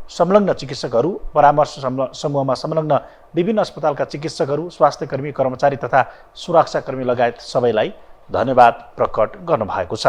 संलग्न चिकित्सकहरू, परामर्श समूहमा संलग्न विभिन्न अस्पतालका चिकित्सकहरू, स्वास्थ्यकर्मी, कर्मचारी तथा सुरक्षाकर्मी लगायत सबैलाई धन्यवाद प्रकट गर्नुभएको छ।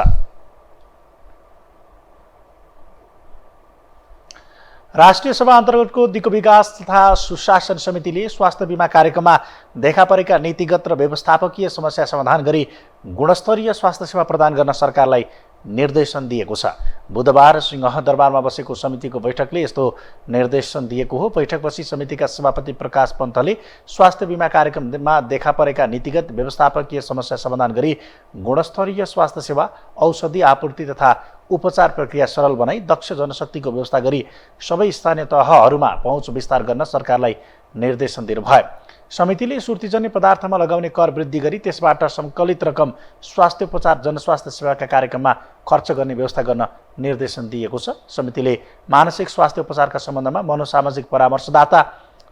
राष्ट्रिय सभा अन्तर्गतको दिगो विकास तथा सुशासन समितिले स्वास्थ्य बीमा कार्यक्रममा देखा परेका नीतिगत र व्यवस्थापकीय समस्या समाधान गरी गुणस्तरीय स्वास्थ्य सेवा प्रदान गर्न सरकारलाई निर्देशन दिएको छ। बुधबार सिंहदरबारमा बसेको समितिको बैठकले यस्तो निर्देशन दिएको हो। बैठकपछि समितिका सभापति प्रकाश पन्तले स्वास्थ्य बीमा कार्यक्रममा देखा परेका नीतिगत व्यवस्थापकीय समस्या समाधान गरी गुणस्तरीय स्वास्थ्य सेवा, औषधि आपूर्ति तथा उपचार प्रक्रिया सरल बनाई दक्ष जनशक्तिको व्यवस्था गरी सबै स्थानीय तहहरूमा पहुँच विस्तार गर्न सरकारलाई निर्देशन दिनुभयो। समितिले सुर्तीजन्य पदार्थमा लगाउने कर वृद्धि गरी त्यसबाट सङ्कलित रकम स्वास्थ्य उपचार जनस्वास्थ्य सेवाका कार्यक्रममा खर्च गर्ने व्यवस्था गर्न निर्देशन दिएको छ। समितिले मानसिक स्वास्थ्य उपचारका सम्बन्धमा मनोसामाजिक परामर्शदाता,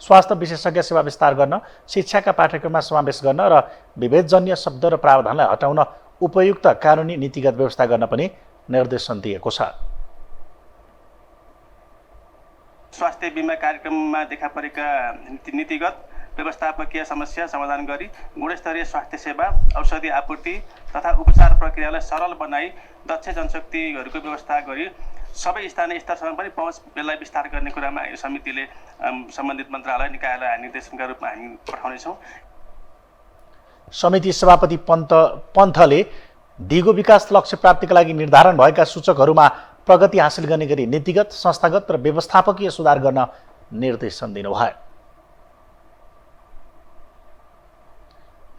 स्वास्थ्य विशेषज्ञ सेवा विस्तार गर्न, शिक्षाका पाठ्यक्रममा समावेश गर्न र विभेदजन्य शब्द र प्रावधानलाई हटाउन उपयुक्त कानुनी नीतिगत व्यवस्था गर्न पनि निर्देशन दिएको छ। स्वास्थ्य बीमा कार्यक्रममा देखा परेका नीतिगत व्यवस्थापकीय समस्या समाधान गरी गुणस्तरीय स्वास्थ्य सेवा, औषधि आपूर्ति तथा उपचार प्रक्रियालाई सरल बनाई दक्ष जनशक्तिहरूको व्यवस्था गरी सबै स्थानीय स्तरसम्म पनि पहुँचलाई विस्तार गर्ने कुरामा यो समितिले सम्बन्धित मन्त्रालय निकायलाई निर्देशनका रूपमा हामी पठाउनेछौँ। समिति सभापति पन्थले दिगो विकास लक्ष्य प्राप्तिका लागि निर्धारण भएका सूचकहरूमा प्रगति हासिल गर्ने गरी नीतिगत, संस्थागत र व्यवस्थापकीय सुधार गर्न निर्देशन दिनुभयो।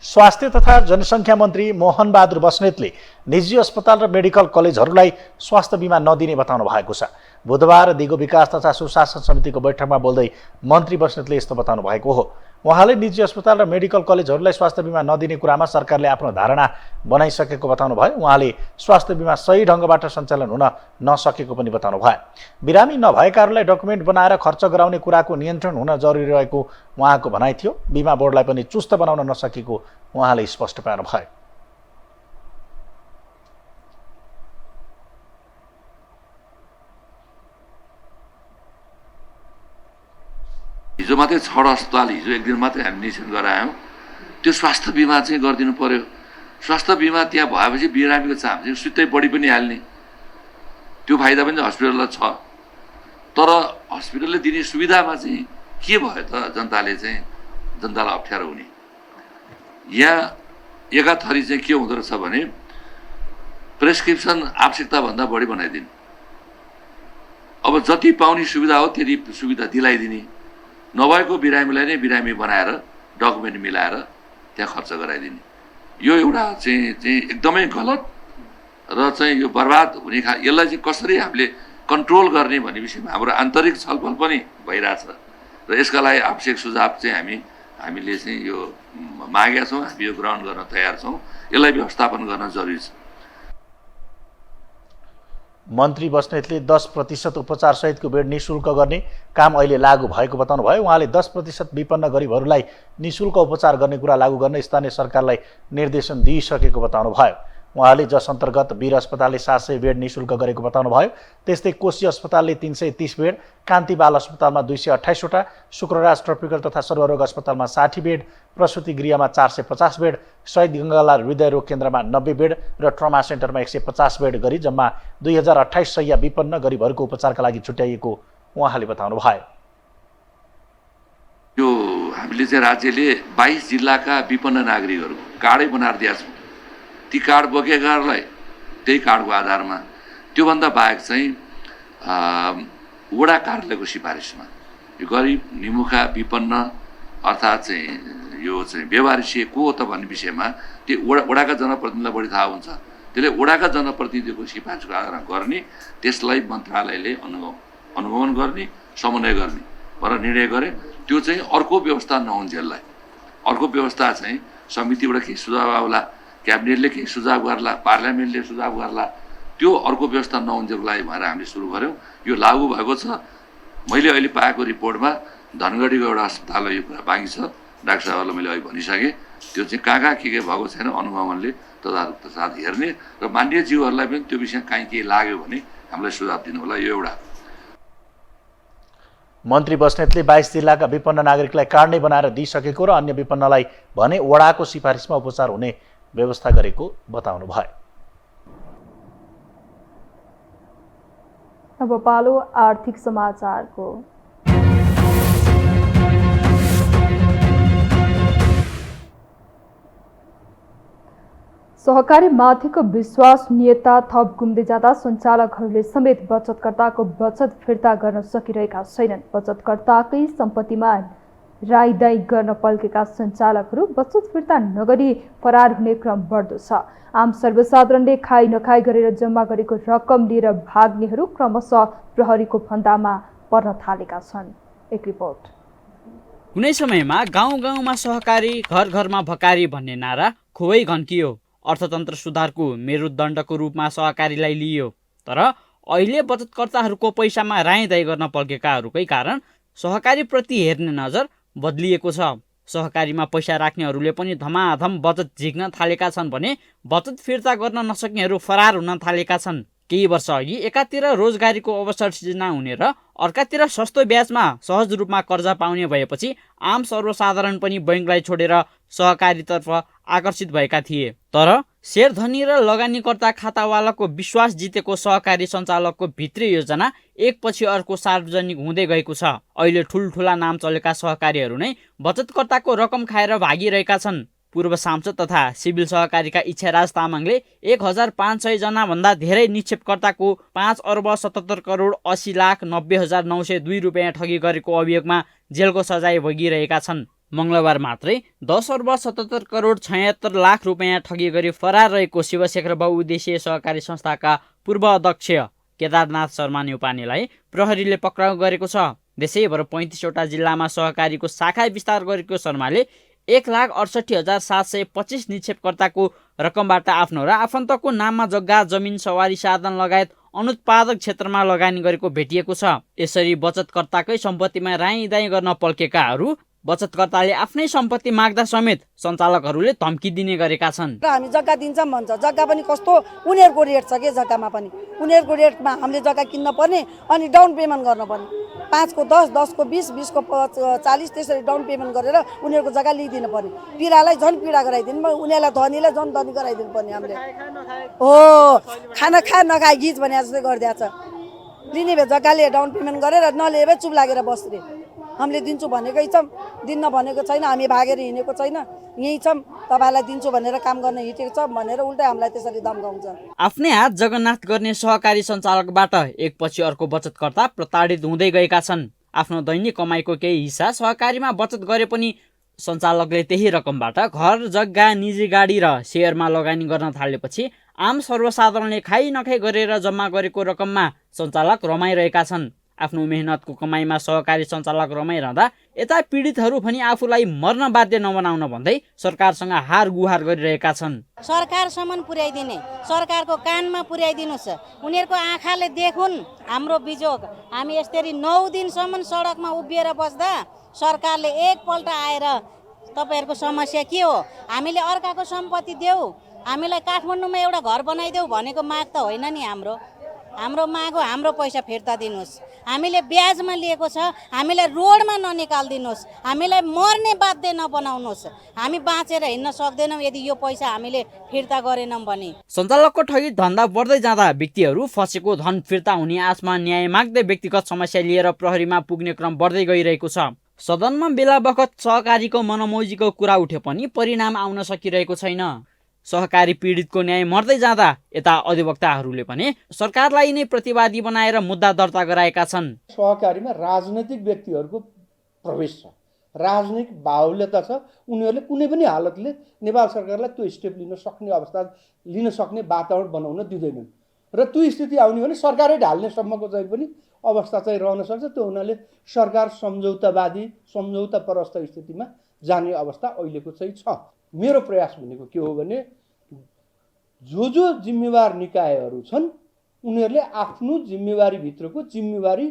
स्वास्थ्य तथा जनसङ्ख्या मन्त्री मोहन बहादुर बस्नेतले निजी अस्पताल र मेडिकल कलेजहरूलाई स्वास्थ्य बीमा नदिने बताउनु भएको छ। बुधबार दिगो विकास तथा सुशासन समितिको बैठकमा बोल्दै मन्त्री बस्नेतले यस्तो बताउनु भएको हो। उहाँले निजी अस्पताल र मेडिकल कलेजहरूलाई स्वास्थ्य बीमा नदिने कुरामा सरकारले आफ्नो धारणा बनाइसकेको बताउनु भयो। उहाँले स्वास्थ्य बीमा सही ढङ्गबाट सञ्चालन हुन नसकेको पनि बताउनु भयो। बिरामी नभएकाहरूलाई डकुमेन्ट बनाएर खर्च गराउने कुराको नियन्त्रण हुन जरुरी रहेको उहाँको भनाइ थियो। बीमा बोर्डलाई पनि चुस्त बनाउन नसकेको उहाँले स्पष्ट पार्नु भयो। हिजो मात्रै 6 अस्पताल हिजो एक दिन मात्रै हामी निरीक्षण गरायौँ। त्यो स्वास्थ्य बीमा चाहिँ गरिदिनु पर्यो। स्वास्थ्य बीमा त्यहाँ भएपछि बिरामीको चाप चाहिँ सुत्तै बढी पनि हाल्ने, त्यो फाइदा पनि हस्पिटललाई छ। तर हस्पिटलले दिने सुविधामा चाहिँ के भयो त जनतालाई अप्ठ्यारो हुने। यहाँ एका थरी चाहिँ के हुँदो रहेछ भने प्रेस्क्रिप्सन आवश्यकताभन्दा बढी बनाइदिने। अब जति पाउने सुविधा हो त्यति सुविधा दिलाइदिने, नभएको बिरामीलाई नै बिरामी बनाएर डकुमेन्ट मिलाएर त्यहाँ खर्च गराइदिने। यो एउटा चाहिँ एकदमै गलत र चाहिँ यो बर्बाद हुने यसलाई चाहिँ कसरी हामीले कन्ट्रोल गर्ने भन्ने विषयमा हाम्रो आन्तरिक छलफल पनि भइरहेछ र यसका लागि आवश्यक सुझाव चाहिँ हामीले चाहिँ यो मागेका छौँ। हामी यो ग्रहण गर्न तयार छौँ। यसलाई व्यवस्थापन गर्न जरुरी छ। मन्त्री बस्नेतले 10% उपचार सहितको बेड निशुल्क गर्ने काम अहिले लागू भएको बताउनु भयो। उहाँले 10% विपन्न गरिबहरूलाई निशुल्क उपचार गर्ने कुरा लागू गर्न स्थानीय सरकारलाई निर्देशन दिइसकेको बताउनु भयो। उहाँले जस अन्तर्गत वीर अस्पतालले 700 बेड निशुल्क गरेको बताउनु भयो। त्यस्तै कोशी अस्पतालले 330 बेड, कान्ति बाल अस्पतालमा 228 वटा, शुक्रराज ट्रपिकल तथा सर्वरोग अस्पतालमा 60 बेड, प्रसुति गृहमा 450 बेड, शहीद गङ्गालाल हृदयरोग केन्द्रमा 90 बेड र ट्रमा सेन्टरमा 150 बेड गरी जम्मा 2028 शय्या विपन्न गरिबहरूको उपचारका लागि छुट्याइएको उहाँले बताउनु भयो। यो हामीले चाहिँ राज्यले 22 जिल्लाका विपन्न नागरिकहरू कार्डै बनाएर दिएका छौँ। ती कार्ड बोकेकाहरूलाई त्यही कार्डको आधारमा, त्योभन्दा बाहेक चाहिँ वडा कार्यालयको सिफारिसमा यो गरिब निमुखा विपन्न अर्थात् चाहिँ यो चाहिँ व्यवहारिक को हो त भन्ने विषयमा त्यो वडाका जनप्रतिनिधिलाई बढी थाहा हुन्छ। त्यसले वडाका जनप्रतिनिधिको सिफारिसको आधारमा गर्ने, त्यसलाई मन्त्रालयले अनुगमन गर्ने, समन्वय गर्ने भनेर निर्णय गरे। त्यो चाहिँ अर्को व्यवस्था नहुन्जेललाई अर्को व्यवस्था चाहिँ समितिबाट केही सुझाव आउला, क्याबिनेटले केही सुझाव गर्ला, पार्लियामेन्टले सुझाव गर्ला, त्यो अर्को व्यवस्था नहुन्जेको लागि भनेर हामीले सुरु गऱ्यौँ। यो लागू भएको छ। मैले अहिले पाएको रिपोर्टमा धनगढीको एउटा अस्पतालमा यो कुरा बाँकी छ। डाक्टर साहबलाई मैले अहिले भनिसकेँ। त्यो चाहिँ कहाँ के भएको छैन अनुगमनले तदारुकता साथ हेर्ने र मान्य जीवहरूलाई पनि त्यो विषय कहीँ केही लाग्यो भने हामीलाई सुझाव दिनु होला। यो एउटा। मन्त्री बस्नेतले 22 जिल्लाका विपन्न नागरिकलाई कार्ड नै बनाएर दिइसकेको र अन्य विपन्नलाई भने वडाको सिफारिसमा उपचार हुने व्यवस्था गरेको बताउनु भयो। अब पालो आर्थिक समाचारको। सहकारी माथिको विश्वसनीयता थप गुम्दै जाँदा सञ्चालकहरूले समेत बचतकर्ताको बचत फिर्ता गर्न सकिरहेका छैनन्। बचतकर्ताकै सम्पत्तिमा राईदाई गर्न पल्केका सञ्चालकहरू बचत फिर्ता नगरी फरार हुने क्रम बढ्दो छ। आम सर्वसाधारणले खाई नखाई गरेर जम्मा गरेको रकम लिएर भाग्नेहरू क्रमशः प्रहरीको फन्दामा पर्न थालेका छन्। एक रिपोर्ट। कुनै समयमा गाउँ गाउँमा सहकारी, घर घरमा भकारी भन्ने नारा खुबै घन्कियो। अर्थतन्त्र सुधारको मेरुदण्डको रूपमा सहकारीलाई लिइयो। तर अहिले बचतकर्ताहरूको पैसामा राईदाई गर्न पल्केकाहरूकै कारण सहकारीप्रति हेर्ने नजर बदलिएको छ। सहकारीमा पैसा राख्नेहरूले पनि धमाधम बचत झिक्न थालेका छन् भने बचत फिर्ता गर्न नसक्नेहरू फरार हुन थालेका छन्। केही वर्ष अघि एकातिर रोजगारीको अवसर सिर्जना हुने र अर्कातिर सस्तो ब्याजमा सहज रूपमा कर्जा पाउने भएपछि आम सर्वसाधारण पनि बैंकलाई छोडेर सहकारीतर्फ आकर्षित भएका थिए। तर शेयरधनी र लगानीकर्ता खातावालाको विश्वास जितेको सहकारी सञ्चालकको भित्री योजना एकपछि अर्को सार्वजनिक हुँदै गएको छ। अहिले ठुल्ठुला नाम चलेका सहकारीहरू नै बचतकर्ताको रकम खाएर भागिरहेका छन्। पूर्व सांसद तथा सिभिल सहकारीका इच्छाराज तामाङले 1500 जना भन्दा धेरै निक्षेपकर्ताको 5 अर्ब 77 करोड 80 लाख 90,902 रुपियाँ ठगी गरेको अभियोगमा जेलको सजाय भोगिरहेका छन्। मंगलबार मात्रै 10 अर्ब 77 करोड 76 लाख रुपियाँ ठगी गरी फरार रहेको शिवशेखर बहुउद्देश्यीय सहकारी संस्थाका पूर्व अध्यक्ष केदारनाथ शर्मा न्यौपानेलाई प्रहरीले पक्राउ गरेको छ। देशैभर 35 वटा जिल्लामा सहकारीको शाखा विस्तार गरेको शर्माले 1,68,725 निक्षेपकर्ताको रकमबाट आफ्नो र आफन्तको नाममा जग्गा, जमिन, सवारी साधन लगायत अनुत्पादक क्षेत्रमा लगानी गरेको भेटिएको छ। यसरी बचतकर्ताकै सम्पत्तिमा राईदाई गर्न पल्केकाहरू बचतकर्ताले आफ्नै सम्पत्ति माग्दा समेत सञ्चालकहरूले धम्की दिने गरेका छन्। र हामी जग्गा दिन्छौँ भन्छ, जग्गा पनि कस्तो उनीहरूको रेट छ के जग्गामा पनि उनीहरूको रेटमा हामीले जग्गा किन्न पर्ने अनि डाउन पेमेन्ट गर्न पर्ने। 5 को 10, 10 को 20, 20 को 40 त्यसरी डाउन पेमेन्ट गरेर उनीहरूको जग्गा लिइदिनु पर्ने। पीडालाई झन् पीडा गराइदिनु, उनीहरूलाई धनीलाई झन् धनी गराइदिनु पर्ने। हामीले हो खाना खा नखाए गीत भने जस्तै गरिदिएको छ। लिने भए जग्गाले डाउन पेमेन्ट गरेर नलिए भए चुप लागेर बस्ने। हामीले दिन्छु भनेकै छौँ, दिन्न भनेको छैन, हामी भागेर हिँडेको छैन, यहीँ छौँ, तपाईँलाई दिन्छु भनेर काम गर्न हिँडेको छ भनेर उल्टै हामीलाई त्यसरी धम्काउँछ। आफ्नै हात जगन्नाथ गर्ने सहकारी सञ्चालकबाट एकपछि अर्को बचतकर्ता प्रताडित हुँदै गएका छन्। आफ्नो दैनिक कमाइको केही हिस्सा सहकारीमा बचत गरे पनि सञ्चालकले त्यही रकमबाट घर, जग्गा, निजी गाडी र सेयरमा लगानी गर्न थालेपछि आम सर्वसाधारणले खाई नखाई गरेर जम्मा गरेको रकममा सञ्चालक रमाइरहेका छन्। आफ्नो मेहनतको कमाइमा सहकारी सञ्चालक रमाइरहँदा यता पीडितहरू पनि आफूलाई मर्न बाध्य नबनाउन भन्दै सरकारसँग हार गुहार गरिरहेका छन्। सरकारसम्म पुर्याइदिने, सरकारको कानमा पुर्याइदिनुहोस्, उनीहरूको आँखाले देखुन् हाम्रो बिजोग। हामी यसरी 9 दिनसम्म सडकमा उभिएर बस्दा सरकारले एकपल्ट आएर तपाईँहरूको समस्या के हो, हामीले अर्काको सम्पत्ति देऊ, हामीलाई काठमाडौँमा एउटा घर बनाइदेऊ भनेको माग त होइन नि। हाम्रो माग हो हाम्रो पैसा फिर्ता दिनुहोस्। हामीले ब्याजमा लिएको छ, हामीलाई रोडमा ननिकालिदिनुहोस्, हामीलाई मर्ने बाध्य नबनाउनुहोस्। हामी बाँचेर हिँड्न सक्दैनौँ यदि यो पैसा हामीले फिर्ता गरेनौँ भने। सञ्चालकको ठगी धन्दा बढ्दै जाँदा व्यक्तिहरू फसेको धन फिर्ता हुने आशमा न्याय माग्दै व्यक्तिगत समस्या लिएर प्रहरीमा पुग्ने क्रम बढ्दै गइरहेको छ। सदनमा बेला बखत सहकारीको मनमौजीको कुरा उठे पनि परिणाम आउन सकिरहेको छैन। सहकारी पीडितको न्याय मर्दै जाँदा यता अधिवक्ताहरूले पनि सरकारलाई नै प्रतिवादी बनाएर मुद्दा दर्ता गराएका छन्। सहकारीमा राजनैतिक व्यक्तिहरूको प्रवेश छ, राजनैतिक बाहुल्यता छ। उनीहरूले कुनै पनि हालतले नेपाल सरकारलाई त्यो स्टेप लिन सक्ने अवस्था, लिन सक्ने वातावरण बनाउन दिँदैनन् र त्यो स्थिति आउने भने सरकारै ढाल्ने सम्मको चाहिँ पनि अवस्था चाहिँ रहन सक्छ। त्यो हुनाले सरकार सम्झौतावादी, सम्झौता परस्त स्थितिमा जाने अवस्था अहिलेको चाहिँ छ। मेरो प्रयास भनेको के हो भने जो जिम्मेवार निकायहरू छन् उनीहरूले आफ्नो जिम्मेवारीभित्रको जिम्मेवारी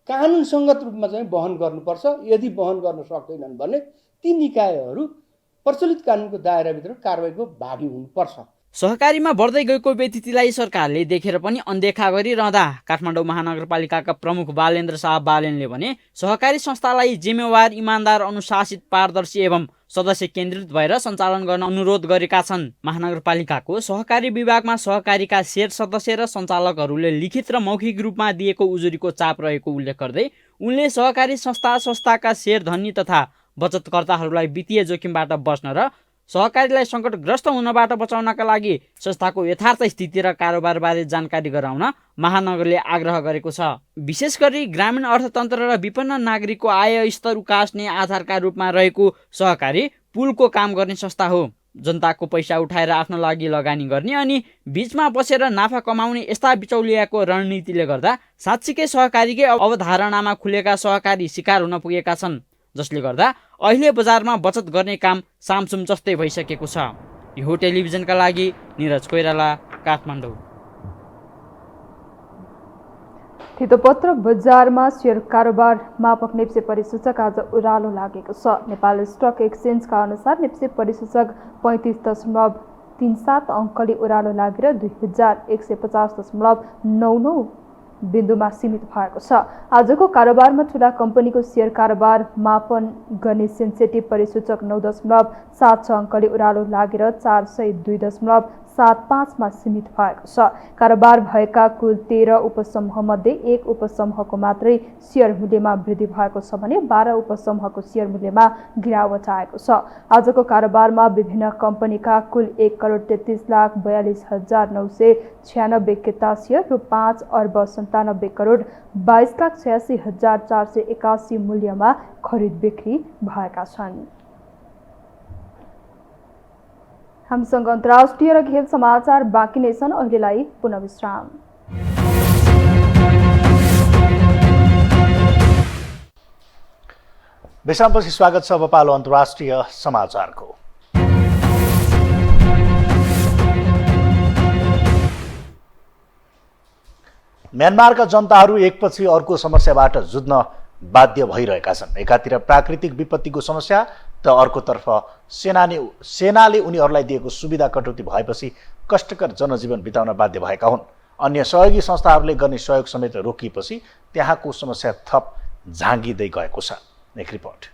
कानुनसङ्गत रूपमा चाहिँ वहन गर्नुपर्छ। यदि वहन गर्न सक्दैनन् भने ती निकायहरू प्रचलित कानुनको दायराभित्र कारबाहीको भागी हुनुपर्छ। सहकारीमा बढ्दै गएको व्यतिथिलाई सरकारले देखेर पनि अनदेखा गरिरहँदा काठमाडौँ महानगरपालिकाका प्रमुख बालेन्द्र शाह बालेनले भने सहकारी संस्थालाई जिम्मेवार, इमान्दार, अनुशासित, पारदर्शी एवं सदस्य केन्द्रित भएर सञ्चालन गर्न अनुरोध गरेका छन्। महानगरपालिकाको सहकारी विभागमा सहकारीका शेयर सदस्य र सञ्चालकहरूले लिखित र मौखिक रूपमा दिएको उजुरीको चाप रहेको उल्लेख गर्दै उनले सहकारी संस्थाका शेयर धनी तथा बचतकर्ताहरूलाई वित्तीय जोखिमबाट बच्न र सहकारीलाई सङ्कटग्रस्त हुनबाट बचाउनका लागि संस्थाको यथार्थ स्थिति र कारोबारबारे जानकारी गराउन महानगरले आग्रह गरेको छ। विशेष गरी ग्रामीण अर्थतन्त्र र विपन्न नागरिकको आय स्तर उकास्ने आधारका रूपमा रहेको सहकारी पुलको काम गर्ने संस्था हो। जनताको पैसा उठाएर आफ्नो लागि लगानी गर्ने अनि बीचमा बसेर नाफा कमाउने यस्ता बिचौलियाको रणनीतिले गर्दा साँच्चीकै सहकारीकै अवधारणामा खुलेका सहकारी शिकार हुन पुगेका छन्, जसले गर्दा अहिले बजारमा बचत गर्ने काम सामसुम जस्तै भइसकेको छ। यो टेलिभिजनका लागि निरज कोइराला, काठमाडौँ। थितोपत्र बजारमा सेयर कारोबार मापक नेप्से परिसूचक आज उरालो लागेको छ। नेपाल स्टक एक्सचेन्जका अनुसार नेप्से परिसूचक 35.37 अङ्कले उरालो लागेर 2150.99 बिन्दुमा सीमित भएको छ। आजको कारोबारमा ठूला कम्पनीको सेयर कारोबार मापन गर्ने सेन्सेटिभ परिसूचक 9.76 अङ्कले उरालो लागेर 402.75 मा सीमित भएको छ। कारोबार भएका कुल 13 उपसमूहमध्ये 1 उपसमूहको मात्रै सेयर मूल्यमा वृद्धि भएको छ भने 12 उपसमूहको सेयर मूल्यमा गिरावट आएको छ। आजको कारोबारमा विभिन्न कम्पनीका कुल 1,43,42,996 क्रेता सेयर रु 5,97,82,86,481 मूल्यमा खरिद बिक्री भएका छन्। हामीसँग अन्तर्राष्ट्रिय र खेल समाचार बाँकी नै छन्। अहिलेलाई पुनः विश्राम। विश्रामपछि स्वागत छ। अब पालो अन्तर्राष्ट्रिय समाचारको। म्यानमारका जनताहरू एकपछि अर्को समस्याबाट जुझ्न बाध्य भइरहेका छन्। एकातिर प्राकृतिक विपत्तिको समस्या त अर्कोतर्फ सेनाले उनीहरूलाई दिएको सुविधा कटौती भएपछि कष्टकर जनजीवन बिताउन बाध्य भएका हुन्। अन्य सहयोगी संस्थाहरूले गर्ने सहयोग समेत रोकिएपछि त्यहाँको समस्या थप झाँगिँदै गएको छ। एक रिपोर्ट।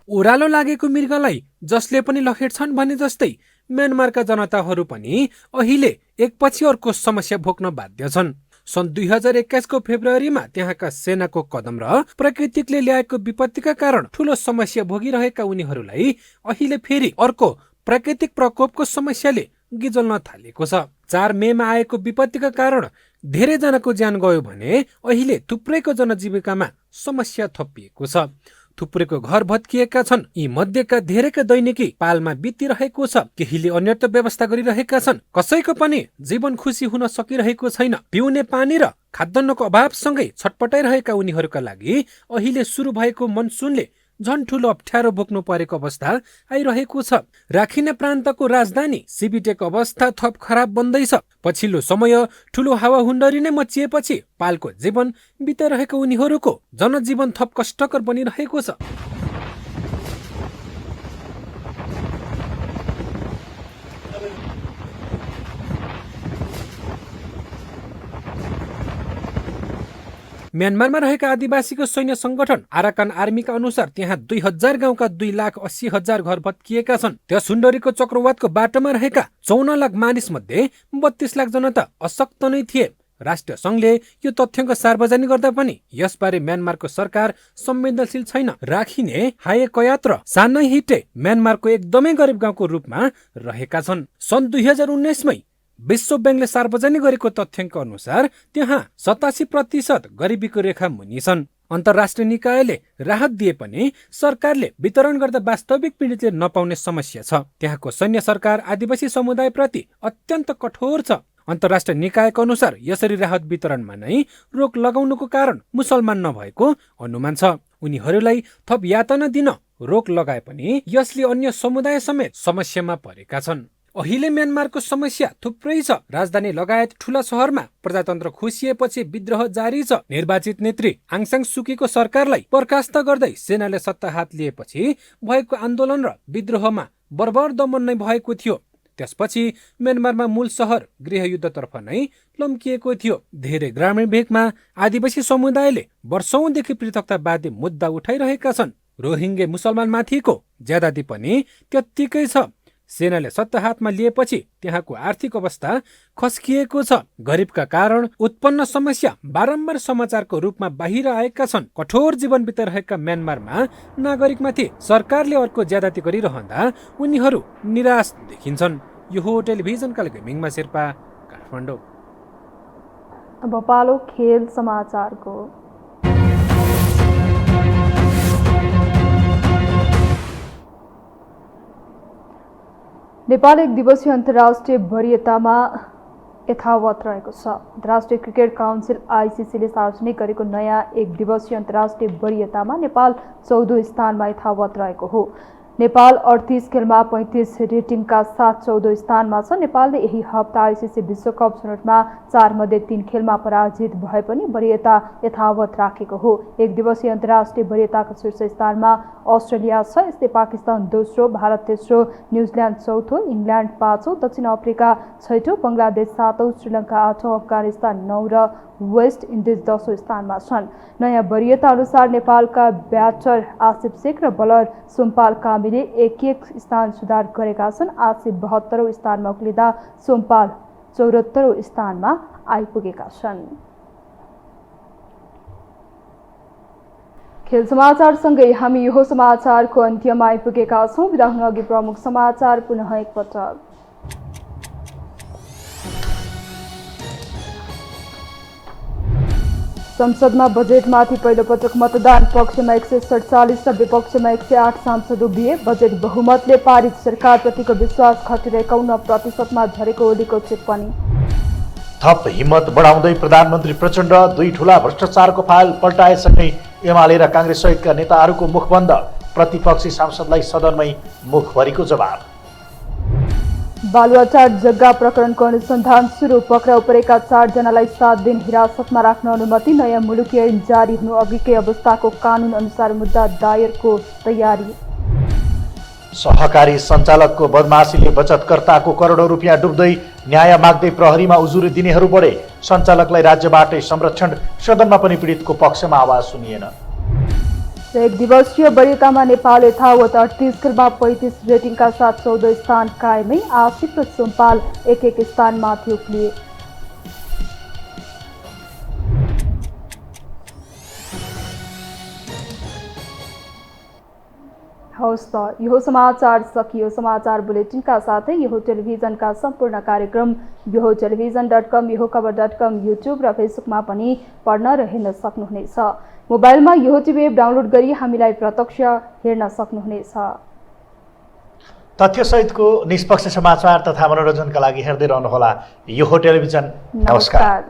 ओह्रालो लागेको मृगलाई जसले पनि लखेट्छन् भने जस्तै म्यानमारका जनताहरू पनि अहिले एकपछि अर्को समस्या भोग्न बाध्य छन्। सन् 2021 को फेब्रुअरीमा त्यहाँका सेनाको कदम र प्रकृतिले ल्याएको विपत्तिका कारण ठूलो समस्या भोगिरहेका उनीहरूलाई अहिले फेरि अर्को प्राकृतिक प्रकोपको समस्याले गिजल्न थालेको छ। 4 मेमा आएको विपत्तिका कारण धेरैजनाको ज्यान गयो भने अहिले थुप्रैको जनजीविकामा समस्या थपिएको छ। थुप्रैको घर भत्किएका छन्। यी मध्येका धेरैका दैनिकी पालमा बितिरहेको छ। केहीले अन्यत्र व्यवस्था गरिरहेका छन्। कसैको पनि जीवन खुसी हुन सकिरहेको छैन। पिउने पानी र खाद्यान्नको अभावसँगै छटपटाइरहेका उनीहरूका लागि अहिले सुरु भएको मनसुनले झन् ठूलो अप्ठ्यारो बोक्नु परेको अवस्था आइरहेको छ। राखिने प्रान्तको राजधानी सिबिटेको अवस्था थप खराब बन्दैछ। पछिल्लो समय ठूलो हावाहुण्डरी नै मचिएपछि पालको जीवन बिताइरहेको उनीहरूको जनजीवन थप कष्टकर बनिरहेको छ। म्यानमारमा रहेका आदिवासीको सैन्य संगठन आराकान आर्मीका अनुसार त्यहाँ 2000 गाउँका 2,80,000 घर भत्किएका छन्। त्यस हुण्डरीको चक्रवातको बाटोमा रहेका 54 लाख मानिस मध्ये 32 लाख जनता अशक्त नै थिए। राष्ट्रिय संघले यो तथ्याङ्क सार्वजनिक गर्दा पनि यसबारे म्यानमारको सरकार संवेदनशील छैन। राखिने हाये कयात र सानै हिटे म्यानमारको एकदमै गरिब गाउँको रूपमा रहेका छन्। सन् 2019 मै विश्व बैंकले सार्वजनिक गरेको तथ्याङ्क अनुसार त्यहाँ 87% गरिबीको रेखा मुनि छन्। अन्तर्राष्ट्रिय निकायले राहत दिए पनि सरकारले वितरण गर्दा वास्तविक पीडितले नपाउने समस्या छ। त्यहाँको सैन्य सरकार आदिवासी समुदायप्रति अत्यन्त कठोर छ। अन्तर्राष्ट्रिय निकायको अनुसार यसरी राहत वितरणमा नै रोक लगाउनुको कारण मुसलमान नभएको अनुमान छ। उनीहरूलाई थप यातना दिन रोक लगाए पनि यसले अन्य समुदाय समेत समस्यामा परेका छन्। अहिले म्यानमारको समस्या थुप्रै छ। राजधानी लगायत ठूला शहरमा प्रजातन्त्र खोसिएपछि विद्रोह जारी छ। निर्वाचित नेत्री आङ सान सुकीको सरकारलाई बर्खास्त गर्दै सेनाले सत्ता हात लिएपछि भएको आन्दोलन र विद्रोहमा बर्बर दमन नै भएको थियो। त्यसपछि म्यानमारमा मूल शहर गृहयुद्धतर्फ नै लम्किएको थियो। धेरै ग्रामीण भेगमा आदिवासी समुदायले वर्षौंदेखि पृथकतावादी मुद्दा उठाइरहेका छन्। रोहिङ्गे मुसलमानमाथिको ज्यादती पनि त्यत्तिकै छ। सेनाले सत्ता हातमा लिएपछि त्यहाँको आर्थिक अवस्था खस्किएको छ। गरिबका कारण उत्पन्न समस्या बारम्बार समाचारको रूपमा बाहिर आएका छन्। कठोर जीवन बिताइरहेका म्यानमारमा नागरिकमाथि सरकारले अर्को ज्यादती गरिरहँदा उनीहरू निराश देखिन्छन्। यो हो टेलिभिजनका लागि मिङमा शेर्पा, काठमाडौँ। अब पालो खेल समाचारको। नेपाल एक दिवसीय अन्तर्राष्ट्रिय वरियतामा यथावत रहेको छ। अन्तर्राष्ट्रिय क्रिकेट काउन्सिल आइसिसीले सार्वजनिक गरेको नयाँ एक दिवसीय अन्तर्राष्ट्रिय वरियतामा नेपाल 14औं स्थानमा यथावत रहेको हो। नेपाल 38 खेलमा 35 रेटिङका साथ 14औं स्थानमा छ। नेपालले यही हप्ता आइसिसी विश्वकप छनौटमा 4 मध्ये 3 खेलमा पराजित भए पनि वरियता यथावत राखेको हो। एक दिवसीय अन्तर्राष्ट्रिय वरियताको शीर्ष स्थानमा अस्ट्रेलिया छ। यस्तै पाकिस्तान दोस्रो, भारत तेस्रो, न्युजिल्यान्ड चौथो, इङ्ल्यान्ड पाँचौं, दक्षिण अफ्रिका छैटौं, बङ्गलादेश सातौं, श्रीलङ्का आठौं, अफगानिस्तान 9 र वेस्ट इन्डिज 10औं स्थानमा छन्। नयाँ वरियता अनुसार नेपालका ब्याटर आसिफ शेख र बलर सोमपाल कामीले एक स्थान सुधार गरेका छन्। आसिफ 72औं स्थानमा उक्लिँदा सोमपाल 74औं स्थानमा आइपुगेका छन्। खेल समाचारसँगै हामी यो समाचारको अन्त्यमा आइपुगेका छौँ। बिदा हुन अघि प्रमुख समाचार पुनः एकपटक। संसदमा बजेटमाथि पहिलोपटक मतदान, पक्षमा 147 र विपक्षमा 108 सांसद उभिए। बजेट बहुमतले पारित, सरकारप्रतिको विश्वास घटेर 51% झरेको ओलीको टिप्पणी। थप हिम्मत बढाउँदै प्रधानमन्त्री प्रचण्ड, 2 ठूला भ्रष्टाचारको फाइल पल्टाएसँगै एमाले र काङ्ग्रेस सहितका नेताहरूको मुख बन्द, प्रतिपक्षी सांसदलाई सदनमै मुखभरिको जवाब। बालुवाटार जग्गा प्रकरणको अनुसन्धान सुरु, पक्राउ परेका 4 जनालाई 7 दिन हिरासतमा राख्न अनुमति। नयाँ मुलुकी ऐन जारी हुनु अघिकै अवस्थाको कानुन अनुसार मुद्दा दायरको तयारी। सहकारी सञ्चालकको बदमाशीले बचतकर्ताको करोडौं रुपियाँ डुब्दै, न्याय माग्दै प्रहरीमा उजुरी दिनेहरू बढे। सञ्चालकलाई राज्यबाटै संरक्षण, सदनमा पनि पीडितको पक्षमा आवाज सुनिएन। एक दिवसीय वरियतामा नेपाल यथावत 38 खेलमा 35 रेटिङका साथ 14औं स्थान कायमै। आसिफ र सोमपाल एक स्थानमाथि उक्लिए। हवस् त, यो समाचार सकियो। समाचार बुलेटिनका साथै यो टेलिभिजनका सम्पूर्ण कार्यक्रम यो टेलिभिजन.com, यो खबर.com, युट्युब र फेसबुकमा पनि पढ्न र हेर्न सक्नुहुनेछ। मोबाइलमा यो टिभी एप डाउनलोड गरी हामीलाई प्रत्यक्ष हेर्न सक्नुहुनेछ। तथ्यसहितको निष्पक्ष समाचार तथा मनोरञ्जनका लागि हेर्दै रहनुहोला यो टेलिभिजन। नमस्कार।